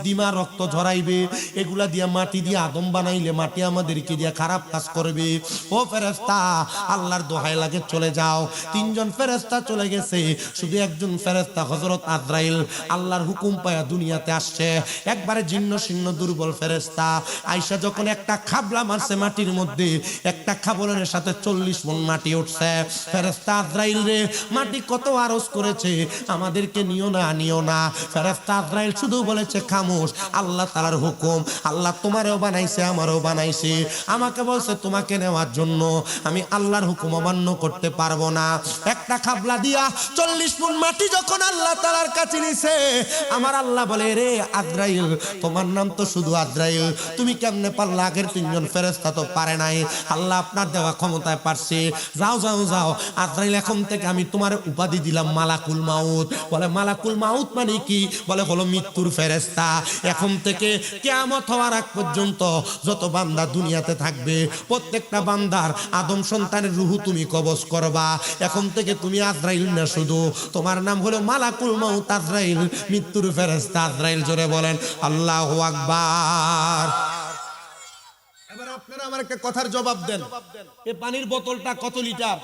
Speaker 1: দিমা রক্ত ঝরাইবে। এগুলা দিয়া মাটি দিয়ে আদম বানাইলে মাটি আমাদেরকে দিয়া খারাপ কাজ করবে। ও ফেরেশতা, আল্লাহর দোহাই লাগে চলে যাও। তিনজন ফেরেশতা চলে গেছে, শুধু একজন ফেরেশতা হযরত আজরাইল আল্লাহর হুকুম পায়া দুনিয়াতে আসছে। একবারে জীর্ণ শীর্ণ দুর্বল ফেরেশতা আয়েশা যখন একটা খাবলা মারছে মাটির মধ্যে, একটা খাবলের সাথে 40 মণ মাটি উঠছে। ফেরেশতা আজরাইল রে, মাটি কত আরজ করেছে, আমাদেরকে নিও না, নিও না। ফেরেশতা আজরাইল শুধু বলেছে খামোশ, আল্লাহ তাআলার হুকুম, আল্লাহ তোমারও বানাইছে আমারও বানাইছে, আমাকে বলছে তোমাকে নেওয়ার জন্য, আমি আল্লাহর হুকুম অমান্য করতে পারবো না। একটা খাবলা দিয়া 40 মণ মাটি যখন আল্লাহ তাআলার কাছে নিছে, আমার আল্লাহ বলে, রে আজরাইল, তোমার নাম তো শুধু আজরাইল, তুমি কেমনে পারলা? আগের তিনজন ফেরেশতা তো পারে নাই, আল্লাহ আপনার দেওয়া ক্ষমতায় পারছে। যাও যাও যাও আজরাইল, এখন থেকে আমি তোমার উপাধি দিলাম মালাকুল মাউত। বলে মালাকুল মাউত মানে কি? বলে হলো মৃত্যুর ফেরেশতা। এখন থেকে কিয়ামত হওয়ার আগ পর্যন্ত যত বান্দা দুনিয়াতে থাকবে, প্রত্যেকটা বান্দার আদম সন্তানের রূহ তুমি কবজ করবা। এখন থেকে তুমি আজরাইল না, শুধু তোমার নাম হলো মালাকুল মাউত আজরাইল, মৃত্যুর ফেরেশতা আজরাইল। জোরে বলেন আল্লাহু আকবার। এবার আপনারা আমার একটা কথার জবাব দেন, এই পানির বোতলটা কত লিটার?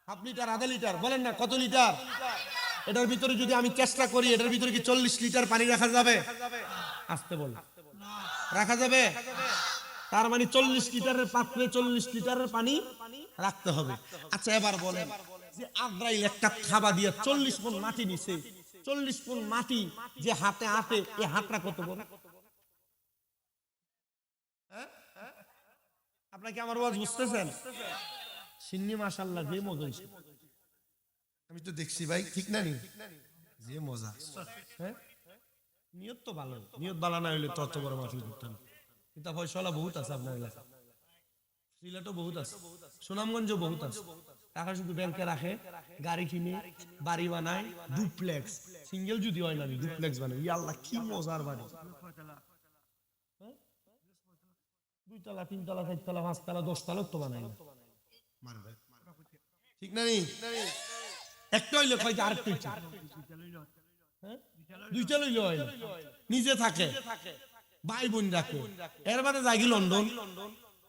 Speaker 1: হাফ লিটার, আধা লিটার? বলেন না কত লিটার? এটার ভিতরে যদি আমি চেষ্টা করি, এটার ভিতরে কি 40 লিটার পানি রাখা যাবে? আসতে বল, রাখা যাবে? তার মানে 40 লিটারের পাত্রে 40 লিটারের পানি রাখতে হবে। আচ্ছা এবার বলেন যে আজরাইল একটা খাবা দিয়ে 40 মণ মাটি নিছে, 40 মণ মাটি যে হাতে আটে, এই হাতটা কত বড়? আপনারা কি আমার ওয়াজ বুঝতেছেন? সিন্নি মাশাআল্লাহ যে মজা হইছে, আমি তো দেখছি ভাই, ঠিক না? নি যে মজা, হ্যাঁ নিয়ত তো ভালো, নিয়ত ভালো না হইলে তত বড় মাহফিল করতেন। কিন্তু ফয়সালা বহুত আছে আপনার এলাকা, সিলেটও বহুত আছে, সুনামগঞ্জও বহুত আছে। টাকা শুধু ব্যাংকে রাখে, গাড়ি কিনে বাড়ি বানায়, ডুপ্লেক্স, সিঙ্গেল যদি হয় না ডুপ্লেক্স বানায়। ইয়া আল্লাহ কি মজার বাড়ি! 2 তলা 3 তলা 4 তলা 5 তলা 10 তলা তো বানায় না, মারবে ঠিক না? নি একটা হইলে কয় যে আরেকটা ইচ্ছা, হ্যাঁ 2টা লইলে হয় না, নিজে থাকে, ভাই বোন রাখে, এর বাদে যাই লন্ডন,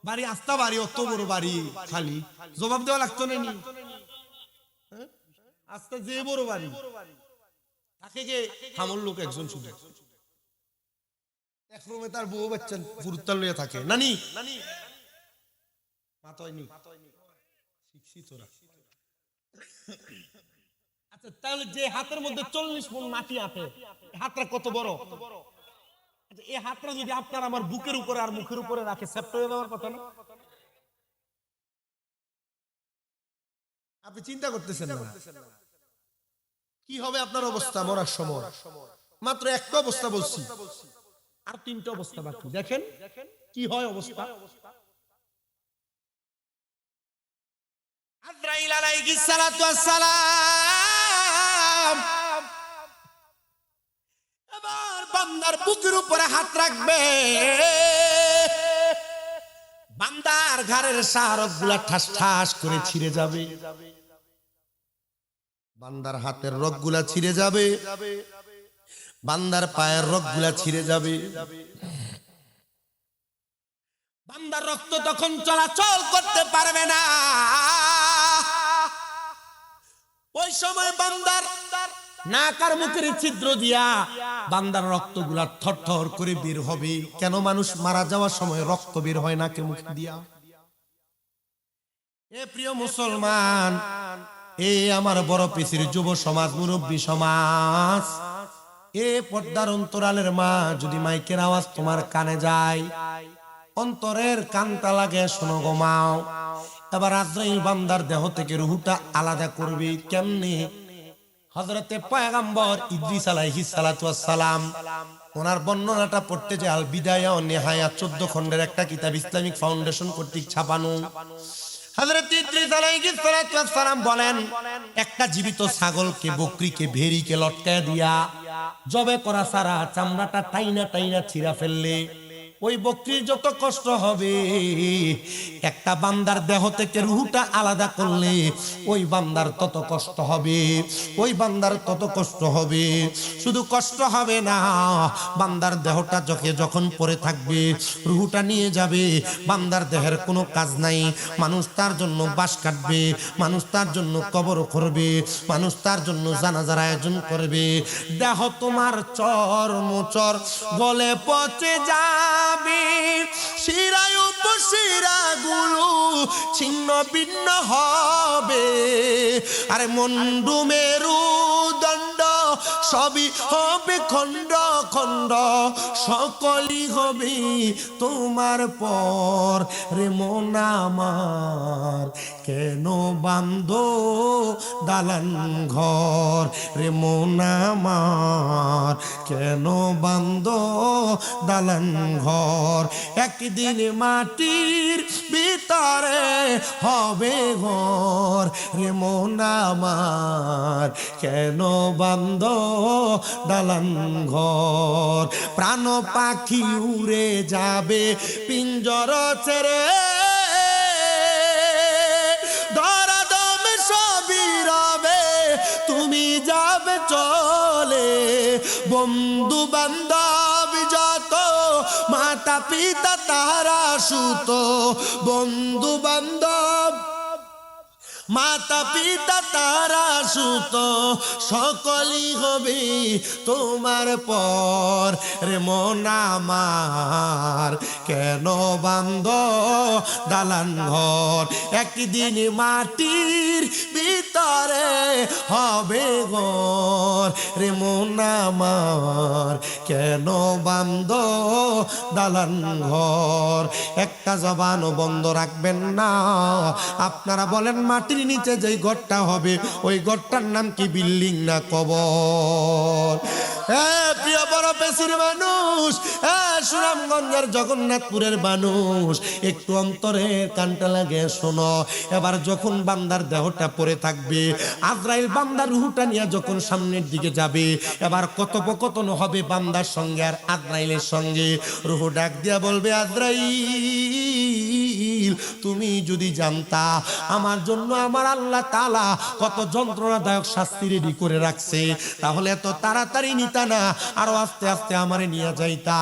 Speaker 1: বাড়ি আস্তা বাড়ি, অত বড় বাড়ি, খালি জবাব দেওয়া লাগতো না। নি আস্তা যে বড় বাড়ি থাকে গে হামল লোক একজন, শুধু এক রুমে তার বউ বাচ্চা ফুরুত্তাল লইয়া থাকে। নানি মাতয়নি শিখছি তোরা। আচ্ছা তাহলে যে হাতের মধ্যে 40 মণ মাটি আটে, হাতটা কত বড়? আচ্ছা এই হাতটা যদি আপনার আমার বুকের উপরে আর মুখের উপরে রাখে, সেপ্ট হয়ে যাওয়ার কথা না? আপনি চিন্তা করতেছেন না কি হবে আপনার অবস্থা মরার সময়? মাত্র একটা অবস্থা বলছি, আর 3টা অবস্থা বাকি। দেখেন কি হয় অবস্থা। আজরাইল আলাইহিস সালাতু ওয়াস সালাম এবার বান্দার বুকের উপরে হাত রাখবে, বান্দার ঘাড়ের শাহরগগুলা ঠাস ঠাস করে ছিঁড়ে যাবে, বান্দার হাতের রগগুলা ছিঁড়ে যাবে, বান্দার পায়ের রগগুলা ছিঁড়ে যাবে। বান্দার রক্ত তখন চলাচল করতে পারবে না। ওই সময় বান্দার নাক আর মুখের ছিদ্র দিয়া বান্দার রক্তগুলা থরথর করে বের হবে। কেন মানুষ মারা যাওয়ার সময় রক্ত বের হয় নাকে মুখে দিয়া? এ প্রিয় মুসলমান, এ আমার বড় পিছির যুব সমাজ, মুরব্বী সমাজ, এ পর্দার অন্তরালের মা, যদি মাইকের আওয়াজ তোমার কানে যায়, অন্তরের কানটা লাগে, শোনো গো মাও। এবার আজরাইল বান্দার দেহ থেকে রূহটা আলাদা করবে কেমনে? হযরতে পয়গম্বর ইদ্রিস আলাইহিস সালাতু ওয়াস সালাম ওনার বর্ণনাটা পড়তে যে আল বিদায়া ও নিহায়া 14 খণ্ডের একটা কিতাব ইসলামিক ফাউন্ডেশন কর্তৃক ছাপানো। হযরত ইদ্রিস আলাইহিস সালাতু ওয়াস সালাম বলেন, একটা জীবিত ছাগলকে, বকরিকে, ভেড়িকে লটকায় দিয়া জবে করা সারা চামড়াটা টাইনা টাইনা ছিঁড়া ফেললে ওই বকরির যত কষ্ট হবে, একটা বান্দার দেহ থেকে রূহটা আলাদা করলে ওই বান্দার তত কষ্ট হবে, ওই বান্দার তত কষ্ট হবে। শুধু কষ্ট হবে না, বান্দার দেহটা যখন পড়ে থাকবে, রূহটা নিয়ে যাবে, বান্দার দেহের কোনো কাজ নাই। মানুষ তার জন্য বাঁশ কাটবে, মানুষ তার জন্য কবর করবে, মানুষ তার জন্য জানাজার আয়োজন করবে। দেহ তোমার চর্মচর গলে পচে যাবে, শিরায় উপশিরা গুলো ছিন্ন ভিন্ন হবে। আরে মুন্ডু মেরুদণ্ড সবই হবে খণ্ড খণ্ড, সকলই হবে তোমার পর। রে মন আমার কেন বান্ধো দালান ঘর, রে মন আমার কেন বান্ধো দালান ঘর। একদিন মাটির ভিতরে হবে ঘর, রে মন আমার কেন বান্ধো দালান ঘর। প্রাণ পাখি উড়ে যাবে পিঞ্জর ছেড়ে, ধরাধম সবই রবে তুমি যাবে চলে। বন্ধু বান্ধব যত, মাতা পিতা তারা সুত, বন্ধু বান্ধব মাতা পিতা তারা সুত, সকলই হবে তোমার পর। রে মন আমার কেন বান্ধ দালান ঘর, একদিন মাটির ভিতরে হবে ঘর। রে মন আমার কেন বান্ধ দালান ঘর। একটা জবানও বন্ধ রাখবেন না। আপনারা বলেন মাটি নিচে যেই ঘরটা হবে ওই ঘরটার নাম কি, বিল্ডিং না কবর? প্রিয় বড় পেশির মানুষ, সুনামগঞ্জের জগন্নাথপুরের মানুষ, একটু অন্তরে কানটা লাগে শোনো। এবার যখন বান্দার দেহটা পড়ে থাকবে, আজরাইল বান্দার রূহটা নিয়ে যখন সামনের দিকে যাবে, এবার কথোপকথন হবে বান্দার সঙ্গে আর আজরাইলের সঙ্গে। রূহ ডাক দিয়া বলবে, আজরাইল তুমি যদি জানতা আমার জন্য আমার আল্লাহ তাআলা কত যন্ত্রণাদায়ক শাস্তি রেডি করে রাখছে, তাহলে এত তাড়াতাড়ি নিতা না, আরো আস্তে আস্তে আমারে নিয়ে যাইতা।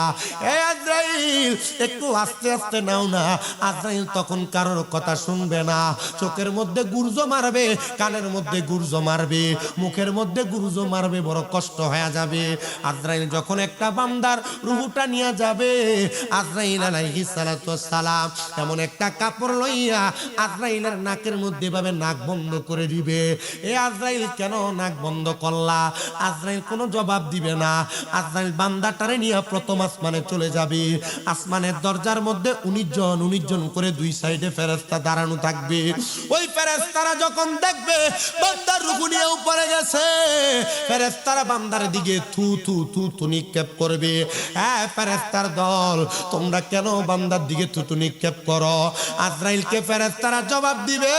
Speaker 1: এ আজরাইল একটু আস্তে আস্তে নাও না। আজরাইল তখন কারোর কথা শুনবে না। চোখের মধ্যে গুর্জ মারবে, কানের মধ্যে গুর্জ মারবে, মুখের মধ্যে গুর্জ মারবে, বড় কষ্ট হয়ে যাবে। আজরাইল যখন একটা বান্দার রূহটা নিয়ে যাবে, আজরাইল আলাইহিস সালাতু ওয়াস সালাম এমন একটা কাপড় লইয়া আজরাইলের নাকের মধ্যে ভাবে নাক বন্ধ করে দিবে। এ আজরাইল কেন নাক বন্ধ করলা? আজরাইল কোনো জবাব দিবে না। আজরাইল বান্দাটারে নিয়ে প্রথম আসমানে চলে যাবে। আসমানের দরজার মধ্যে 19 জন করে দুই সাইডে ফেরেশতা দাঁড়ানো থাকবে। ওই ফেরেশতারা যখন দেখবে বান্দার রূহ নিয়ে উপরে গেছে, ফেরেশতারা বান্দার দিকে থু থু থু থু নিক্ষেপ করবে। হ্যাঁ ফেরেশতার দল, তোমরা কেন বান্দার দিকে থু থু নিক্ষেপ করো? আজরাইলকে ফেরেশতারা জবাব দিবে,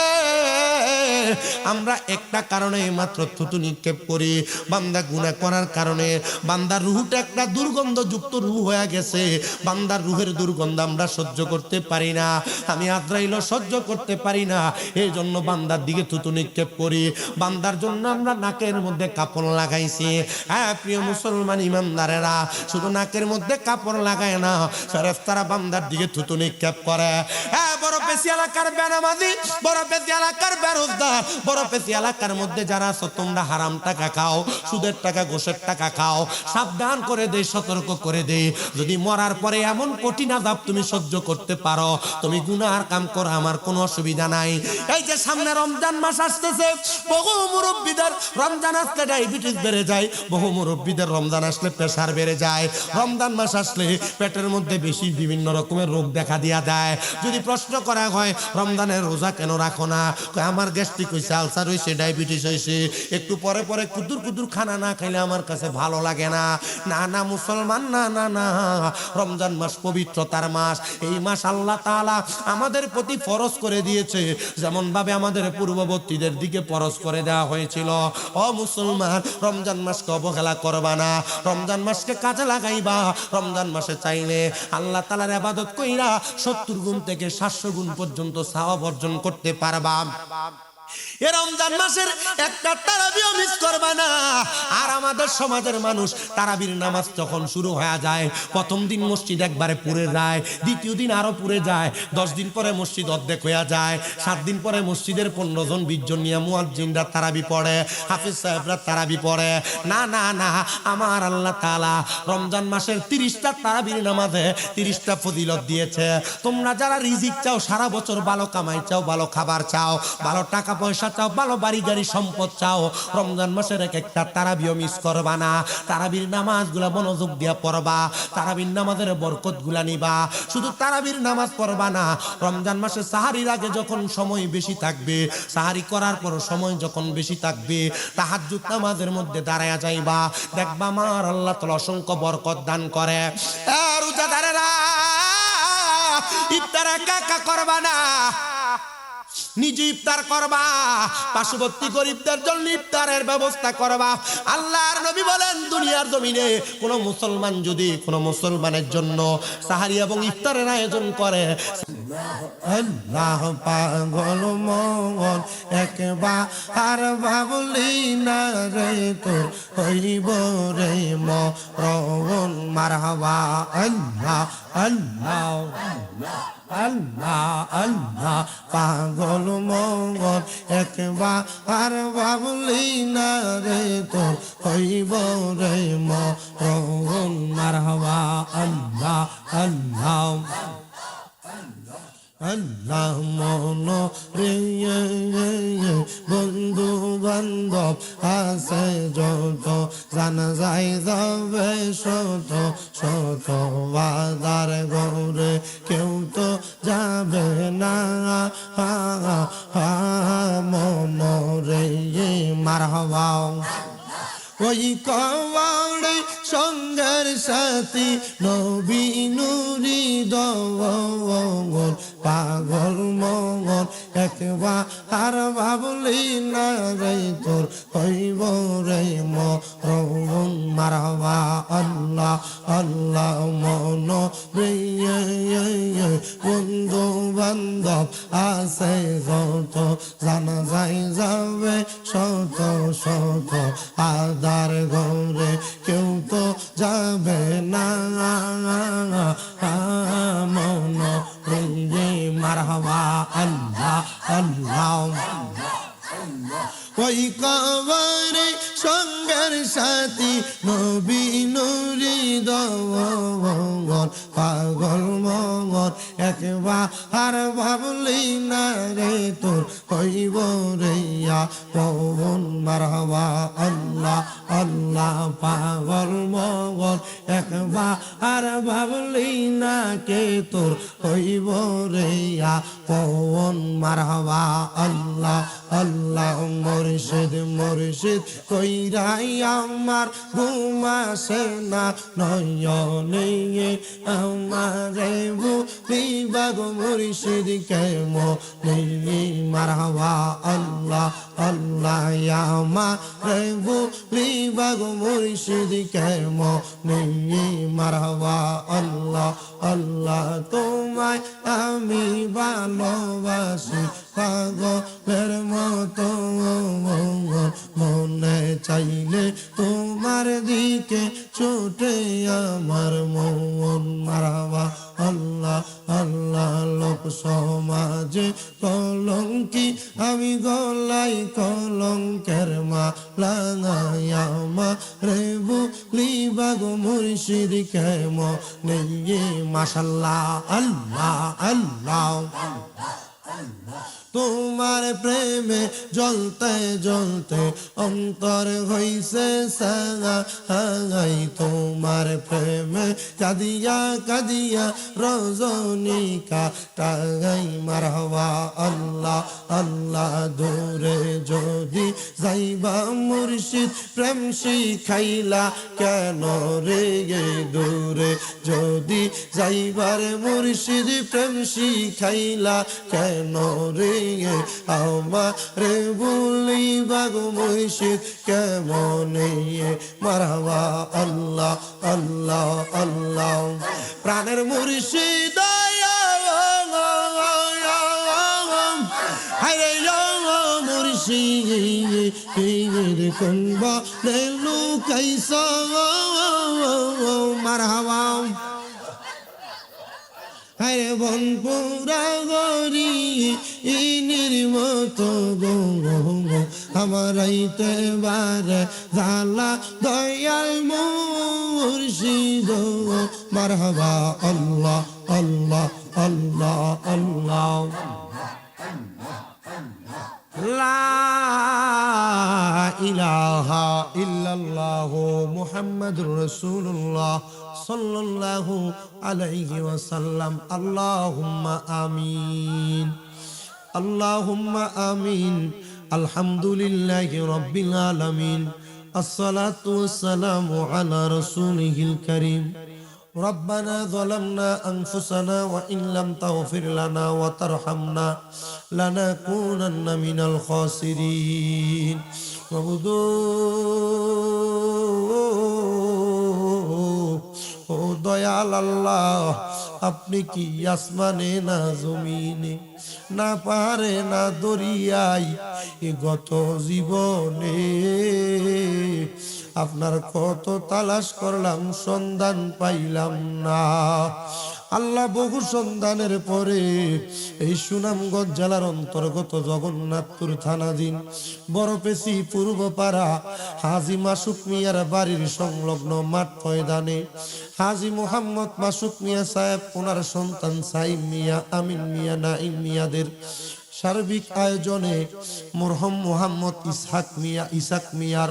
Speaker 1: আমরা একটা কারণে মাত্র থুতু নিক্ষেপ করি, বান্দা গুনাহ করার কারণে। বান্দার রূহটা একটা দুর্গন্ধযুক্ত রূহ হয়ে গেছে, বান্দার রূহের দুর্গন্ধ আমরা সহ্য করতে পারি না, আমি আজরাইলও সহ্য করতে পারি না, এই জন্য বান্দার দিকে থুতু নিক্ষেপ করি। বান্দার জন্য আমরা নাকের মধ্যে কাপড় লাগাইছি। হ্যাঁ প্রিয় মুসলমান ইমানদারেরা, শুধু নাকের মধ্যে কাপড় লাগায় না, ফেরেশতারা বান্দার দিকে থুতু নিক্ষেপ করে। হ্যাঁ বড় পেশি এলাকার বেনামাজি, বড় পেশি এলাকার বেরোজগার, বড় পেশি এলাকার মধ্যে যারা আছো, তোমরা হারাম টাকা খাও, সুদের টাকা, ঘোষের টাকা খাও, সাবধান করে দেই, সতর্ক করে দেই। যদি মরার পরে এমন কঠিন আযাব তুমি সহ্য করতে পারো, তুমি গুনাহর কাম করো, আমার কোনো অসুবিধা নাই। এই যে সামনে রমজান মাস আসতেছে, বহু মুরব্বীদের রমজান আসলে ডায়াবেটিস বেড়ে যায়, বহু মুরব্বীদের রমজান আসলে প্রেসার বেড়ে যায়, রমজান মাস আসলে পেটের মধ্যে বেশি বিভিন্ন রকমের রোগ দেখা দিয়া দেয়। যদি প্রশ্ন করা হয় রমজানের রোজা কেন রাখো না? কয় আমার গ্যাস্ট্রিক হইছে, আলসার হইছে, ডায়াবেটিস হইছে, একটু পরে পরে কুদুর কুদুর খানা না খাইলে আমার কাছে ভালো লাগে না। না না মুসলমান, না না না, রমজান মাস পবিত্রতার মাস। এই মাস আল্লাহ তাআলা আমাদের প্রতি ফরজ করে দিয়েছে, যেমন ভাবে আমাদের পূর্ববর্তীদের দিকে ফরজ করে দেওয়া হয়েছিল। ও মুসলমান, রমজান মাসকে অবহেলা করবা না, রমজান মাসকে কাজে লাগাইবা। রমজান মাসে চাইলে আল্লাহ তাআলার ইবাদত কইরা 70 গুণ থেকে 700 গুণ পর্যন্ত সওয়াব অর্জন করতে পারবা। এ রমজান মাসের একটা তারাবিও মিস করবা না। আর আমাদের সমাজের মানুষ তারাবির নামাজ যখন শুরু হয়ে যায়, প্রথম দিন মসজিদ একবারে পুরে যায়, দ্বিতীয় দিন আরো পুরে যায়, 10 দিন পরে মসজিদ অর্ধেক হয়ে যায়, 7 দিন পরে মসজিদের 15 জন 20 জন নিয়ে মুয়াজ্জিনরা তারাবি পড়ে, হাফেজ সাহেবরা তারাবি পড়ে। না না না, আমার আল্লাহ তাআলা রমজান মাসের 30টা তারাবির নামাজে 30টা ফজিলত দিয়েছে। তোমরা যারা রিজিক চাও, সারা বছর ভালো কামাই চাও, ভালো খাবার চাও, ভালো টাকা পয়সা চাও, ভালো বাড়ি গাড়ি সম্পদ চাও, রমজান মাসের এক একটা তারাবিও মিস করবা না। তারাবির নামাজগুলা মনোযোগ দিয়া পড়বা, তারাবির নামাজের বরকতগুলা নিবা। শুধু তারাবির নামাজ পড়বা না, রমজান মাসে সাহারির আগে যখন সময় বেশি থাকবে, সাহারি করার পর সময় যখন বেশি থাকবে, তাহাজ্জুদ নামাজের মধ্যে দাঁড়ায়া যাইবা, দেখবা আমার আল্লাহ তাআলা অসংখ্য বরকত দান করে। রোজাদারেরা ইফতার একা একা করবা না, নিজে ইফতার করবা, পার্শ্ববর্তী গরিবদের জন্য ইফতারের ব্যবস্থা করবা। আল্লাহর নবী বলেন, দুনিয়ার জমিনে কোন মুসলমান যদি কোন মুসলমানের জন্য সাহারি এবং ইফতারের আয়োজন করে, আল্লাহ পাগল মন একবার আর ভাবলি না রে তোর হইব রে মরণ। মারহাবা আল্লাহ আল্লাহ আল্লাহ আল্লাহ, পাগল মন একবার আর ভাবলি না রে তোর হইব রে মরণ। মারহাবা আল্লাহ আল্লাহ আল্লাহ। মন রে বন্ধু বান্ধব আছে যত, জানা যায় যাবে শত শত, বাজার ঘরে কেউ তো যাবে না। মন রে মারহাবা, ওই কওয়াড়ে সঙ্গের সাথী নবী নুরি দওয়াল, পাগল মন একবার আর ভাবলি না রে তোর হইব রে মরণ। মারহাবা আল্লাহ আল্লাহ। মন রে বন্ধু বান্ধব আছে যত, জানা যায় যাবে শত শত, আদার ঘরে কেউ তো যাবে না। মন রে মারহাবা আল্লাহ আল্লাহ। ওই কবরে সঙ্গের সাথী নবী নুরি দওয়াল, পাগল মন একবার আর ভাবলি না রে তোর হইব রে পবন। মারহাবা আল্লাহ আল্লাহ। পাগল মন একবার আর ভাবলি না কে তোর হইব রে পবন। মারহাবা আল্লাহ আল্লাহ। মুর্শিদ মুর্শিদ কইরাই আমার ঘুম আসে না নয়নে, আমারে বুঝিবা গো মুর্শিদ কেমনে। মারহাবা আল্লাহ আল্লাহ। আমারে বুঝিবা গো মুর্শিদ কেমনে। মারহাবা আল্লাহ আল্লাহ। তোমায় আমি ভালোবাসি পাগলের মতো, মনে চাইলে তোমার দিকে ছুটে আমার মন। মারহাবা আল্লাহ আল্লাহ। লোক সমাজে কলঙ্কি আমি গলাই কলঙ্কের মালা, আমারে বুঝিবা গো মুর্শিদ কেমনে। মাশাআল্লাহ আল্লাহ আল্লাহ। তোমার প্রেমে জ্বলতে জ্বলতে অন্তর হইছে সাঙাই তোমার প্রেমে কাদিয়া কাদিয়া রজনী কাটাই মারহাবা আল্লাহ আল্লাহ দূরে যদি যাইবা মুর্শিদ প্রেম শিখাইলা কেন রে দূরে যদি যাইবার মুর্শিদ প্রেম শিখাইলা কেন রে আমারে বলিবা গো মুর্শিদ কেমনে মারহাবা আল্লাহ আল্লাহ আল্লাহ প্রাণের মুর্শিদ হায়রে মুর্শিদ কোনবা লুকাইছা মারহাবা হায়রে বনপুরা গরি ইনির মতো গো আমার আইতে বারে জালা দয়াল মুর্শিদ মারহাবা আল্লাহ আল্লাহ আল্লাহ আল্লাহ লা ইলাহা ইল্লাল্লাহু মুহাম্মাদুর রাসূলুল্লাহ সাল্লাল্লাহু আলাইহি ওয়াসাল্লাম আল্লাহুম্মা আমিন আল্লাহুম্মা আমিন আলহামদুলিল্লাহি রাব্বিল আলামিন আসসালাতু ওয়াসসালামু আলা রাসূলিহিল কারীম ربنا ظلمنا أنفسنا وإن لم تغفر لنا وترحمنا لنكونن من الخاسرين ও দয়াল আল্লাহ আপনি কি আসমানে না জমিনে না পাহাড়ে না দরিয়ায় এ গত জীবনে আপনার কত তালাশ করলাম সন্ধান পাইলাম না আল্লাহ বহু সন্ধানের পরে এই সুনামগঞ্জ জেলার অন্তর্গত জগন্নাথপুর থানাধীন বড়পেশি পূর্বপাড়া হাজী মাসুক মিয়ার বাড়ির সংলগ্ন মাঠ ময়দানে হাজী মোহাম্মদ মাসুক মিয়া সাহেব ওনার সন্তান সাইম মিয়া আমিন মিয়া নাইম মিয়াদের সার্বিক আয়োজনে মরহুম মোহাম্মদ ইসাক মিয়ার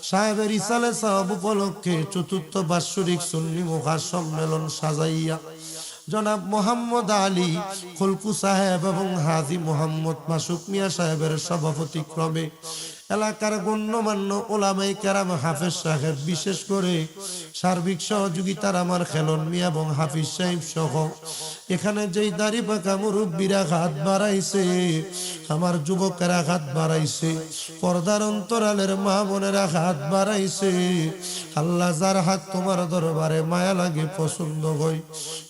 Speaker 1: সাহেবের ইসালে সাহেব উপলক্ষে চতুর্থ বাৎসরিক সুন্নি মুখা সম্মেলন সাজাইয়া জনাব মোহাম্মদ আলী খলকু সাহেব এবং হাজী মোহাম্মদ মাসুক মিয়া সাহেবের সভাপতিক্রমে এলাকার গণ্যমান্য ওলামায়ে কেরাম হাফেজ সাহেব বিশেষ করে সার্বিক সহযোগিতার আমার খেলন মিয়া এবং হাফিজ সাহেব সহ এখানে যেই দাড়ি পাকা মুরব্বীরা হাত বাড়াইছে আমার যুবকেরা হাত বাড়াইছে পর্দার অন্তরালের মা বোনেরা হাত বাড়াইছে আল্লাহ যার হাত তোমার দরবারে মায়া লাগে পছন্দ হয়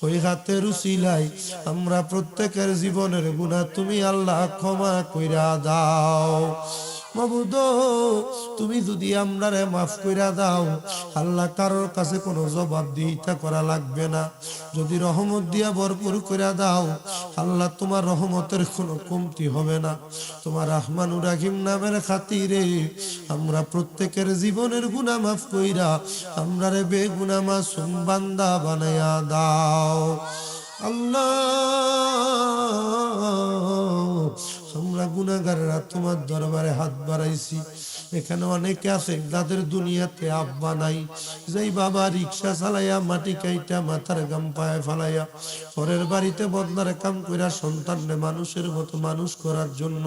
Speaker 1: ওই হাতের উসিলায় আমরা প্রত্যেকের জীবনের গুনাহ তুমি আল্লাহ ক্ষমা কইরা দাও মাবুদ তুমি যদি আমরারে মাফ কইরা দাও আল্লাহ কারোর কাছে কোনো জবাবদিহিতা করা লাগবে না যদি রহমত দিয়া ভরপুর কইরা দাও আল্লাহ তোমার রহমতের কোনো কমতি হবে না তোমার রহমানুর রহিম নামের খাতিরে আমরা প্রত্যেকের জীবনের গুনাহ মাফ কইরা আমরারে বেগুনাহ মাসুম বান্দা বানায়া দাও আল্লাহ আমরা গুনাহগাররা তোমার দরবারে হাত বাড়াইছি এখানে অনেকে আছে যাদের দুনিয়াতে আব্বা নাই যেই বাবা রিকশা চালাইয়া মাটি কাইটা মাথার গাম পায়ে ফালাইয়া পরের বাড়িতে বদনার কাম কইরা সন্তানরে মানুষের মতো মানুষ করার জন্য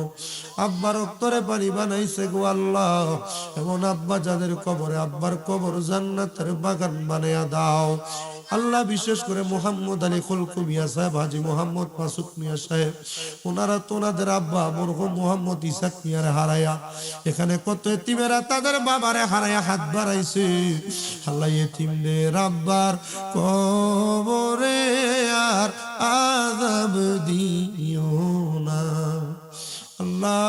Speaker 1: আব্বার রক্তরে পানি বানাইছে গো আল্লাহ এমন আব্বা যাদের কবরে আব্বার কবর জান্নাতের বাগান বানায়া দাও আল্লাহ বিশেষ করে মোহাম্মদ আলী খলকু মিয়া সাহেব হাজী মোহাম্মদ মাসুক মিয়া সাহেব ওনারা তো ওনাদের আব্বা মরহুম মোহাম্মদ ইসাক মিয়ার হারায়া এখানে কত এতিমেরা তাদের বাবারে হারায়া হাত বাড়াইছে আল্লাহ এতিমদের আব্বার কবরে আর আযাব দিও না আল্লাহ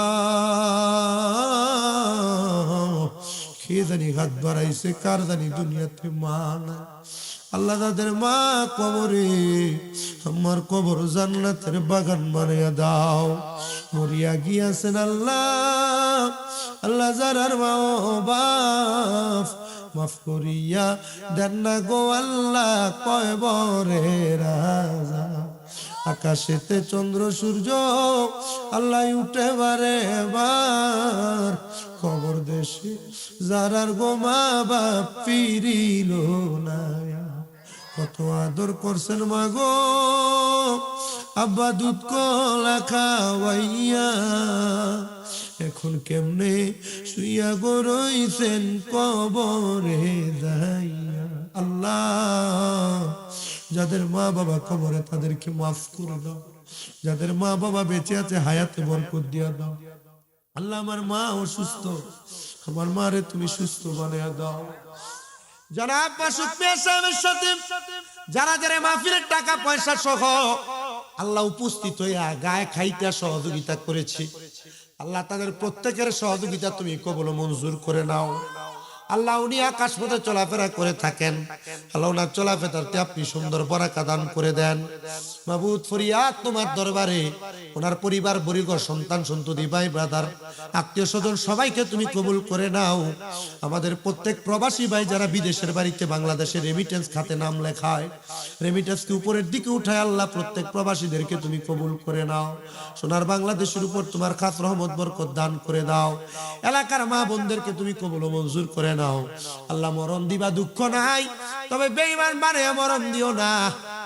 Speaker 1: কে জানি হাত বাড়াইছে কার জানি দুনিয়াতে মা না আল্লাহ তাদের মা কবরে আমার কবর জান্নাতের বাগান বানাইয়া দাও মরিয়া গিয়াছেন আল্লাহ আল্লাহ যারার মা ও বাপ মাফ করিয়া দেন না গো আল্লাহ কবরে রাজা আকাশেতে চন্দ্র সূর্য আল্লাহ উঠে বারে বার খবর দেশে যারার গোমা বাপ ফিরিল না কত আদর করছেন মাগো আব্বা দুধ কলা খাওয়াইয়া এখন কেমনে শুইয়া গরইছেন কবরে যাইয়া আল্লাহ যাদের মা বাবা কবরে তাদেরকে মাফ করে দাও যাদের মা বাবা বেঁচে আছে হায়াতে বরকত দিয়া দাও আল্লাহ আমার মা অসুস্থ আমার মারে তুমি সুস্থ বানিয়ে দাও জনাব মাসুদ মিয়া সাহেবের সাথে যারা যারা মাহফিলের টাকা পয়সা সহ আল্লাহ উপস্থিত হইয়া গায়ে খাইতে সহযোগিতা করেছে আল্লাহ তাদের প্রত্যেকের সহযোগিতা তুমি কবুল মঞ্জুর করে নাও আল্লাহ উনি আকাশ পথে চলাফেরা করে থাকেন আল্লাহ ওনার চলাফেরাতে আপনি সুন্দর বরাকা দান করে দেন মাবুদ ফরিয়াদ তোমার দরবারে ওনার পরিবার পরিবার সন্তান সন্ততি ভাই ব্রাদার আত্মীয় স্বজন সবাইকে তুমি কবুল করে নাও আমাদের প্রত্যেক প্রবাসী ভাই যারা বিদেশের বাড়িতে বাংলাদেশের রেমিটেন্স খাতে নাম লেখায় রেমিটেন্সকে উপরের দিকে উঠায় আল্লাহ প্রত্যেক প্রবাসীদেরকে তুমি কবুল করে নাও সোনার বাংলাদেশের উপর তোমার খাস রহমত বরকত দান করে দাও এলাকার মা বোনদেরকে তুমি কবুল ও মঞ্জুর করে নাও আল্লাহ মরণ দিবা দুঃখ নাই তবে বেঈমান বানিয়ে মরণ দিও না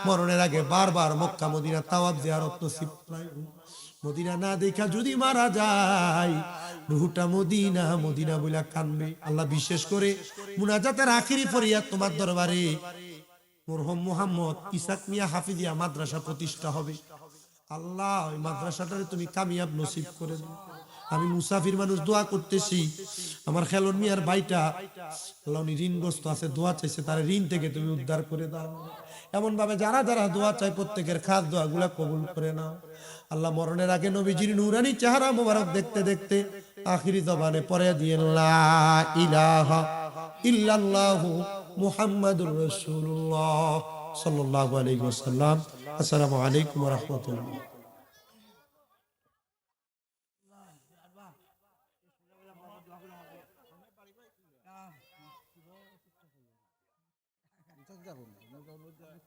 Speaker 1: মরণের আগে বারবার মক্কা মদিনা তাওয়াফ জিয়ারত নসিব করাই মদিনা না দেখা যদি মারা যায় রুহটা মদিনা মদিনা বইলা কানবে আল্লাহ বিশেষ করে মুনাজাতের আখিরি ফরিয়াদ তোমার দরবারে মরহুম মুহাম্মদ ইসাক মিয়া হাফিজিয়া মাদ্রাসা প্রতিষ্ঠা হবে আল্লাহ ওই মাদ্রাসাটারে তুমি কামিয়াব নসিব করে দাও আমি মুসাফির মানুষ দোয়া করতেছি আমার খেলন মিয়ার ভাইটা আল্লাহ উনি ঋণগ্রস্ত আছে দোয়া চাইছে তার ঋণ থেকে তুমি উদ্ধার করে দাও এমন ভাবে যারা যারা দোয়া চাই প্রত্যেকের খাস দোয়া গুলা কবুল করে নাও আল্লাহ মরণের আগে নবীজির নূরানি চেহারা মোবারক দেখতে দেখতে আখিরি জবানে পড়ে দিয়ে লা ইলাহা ইল্লাল্লাহু মুহাম্মাদুর রাসূলুল্লাহ সাল্লাল্লাহু আলাইহি ওয়াসাল্লাম আসসালামু আলাইকুম ওয়া রাহমাতুল্লাহ।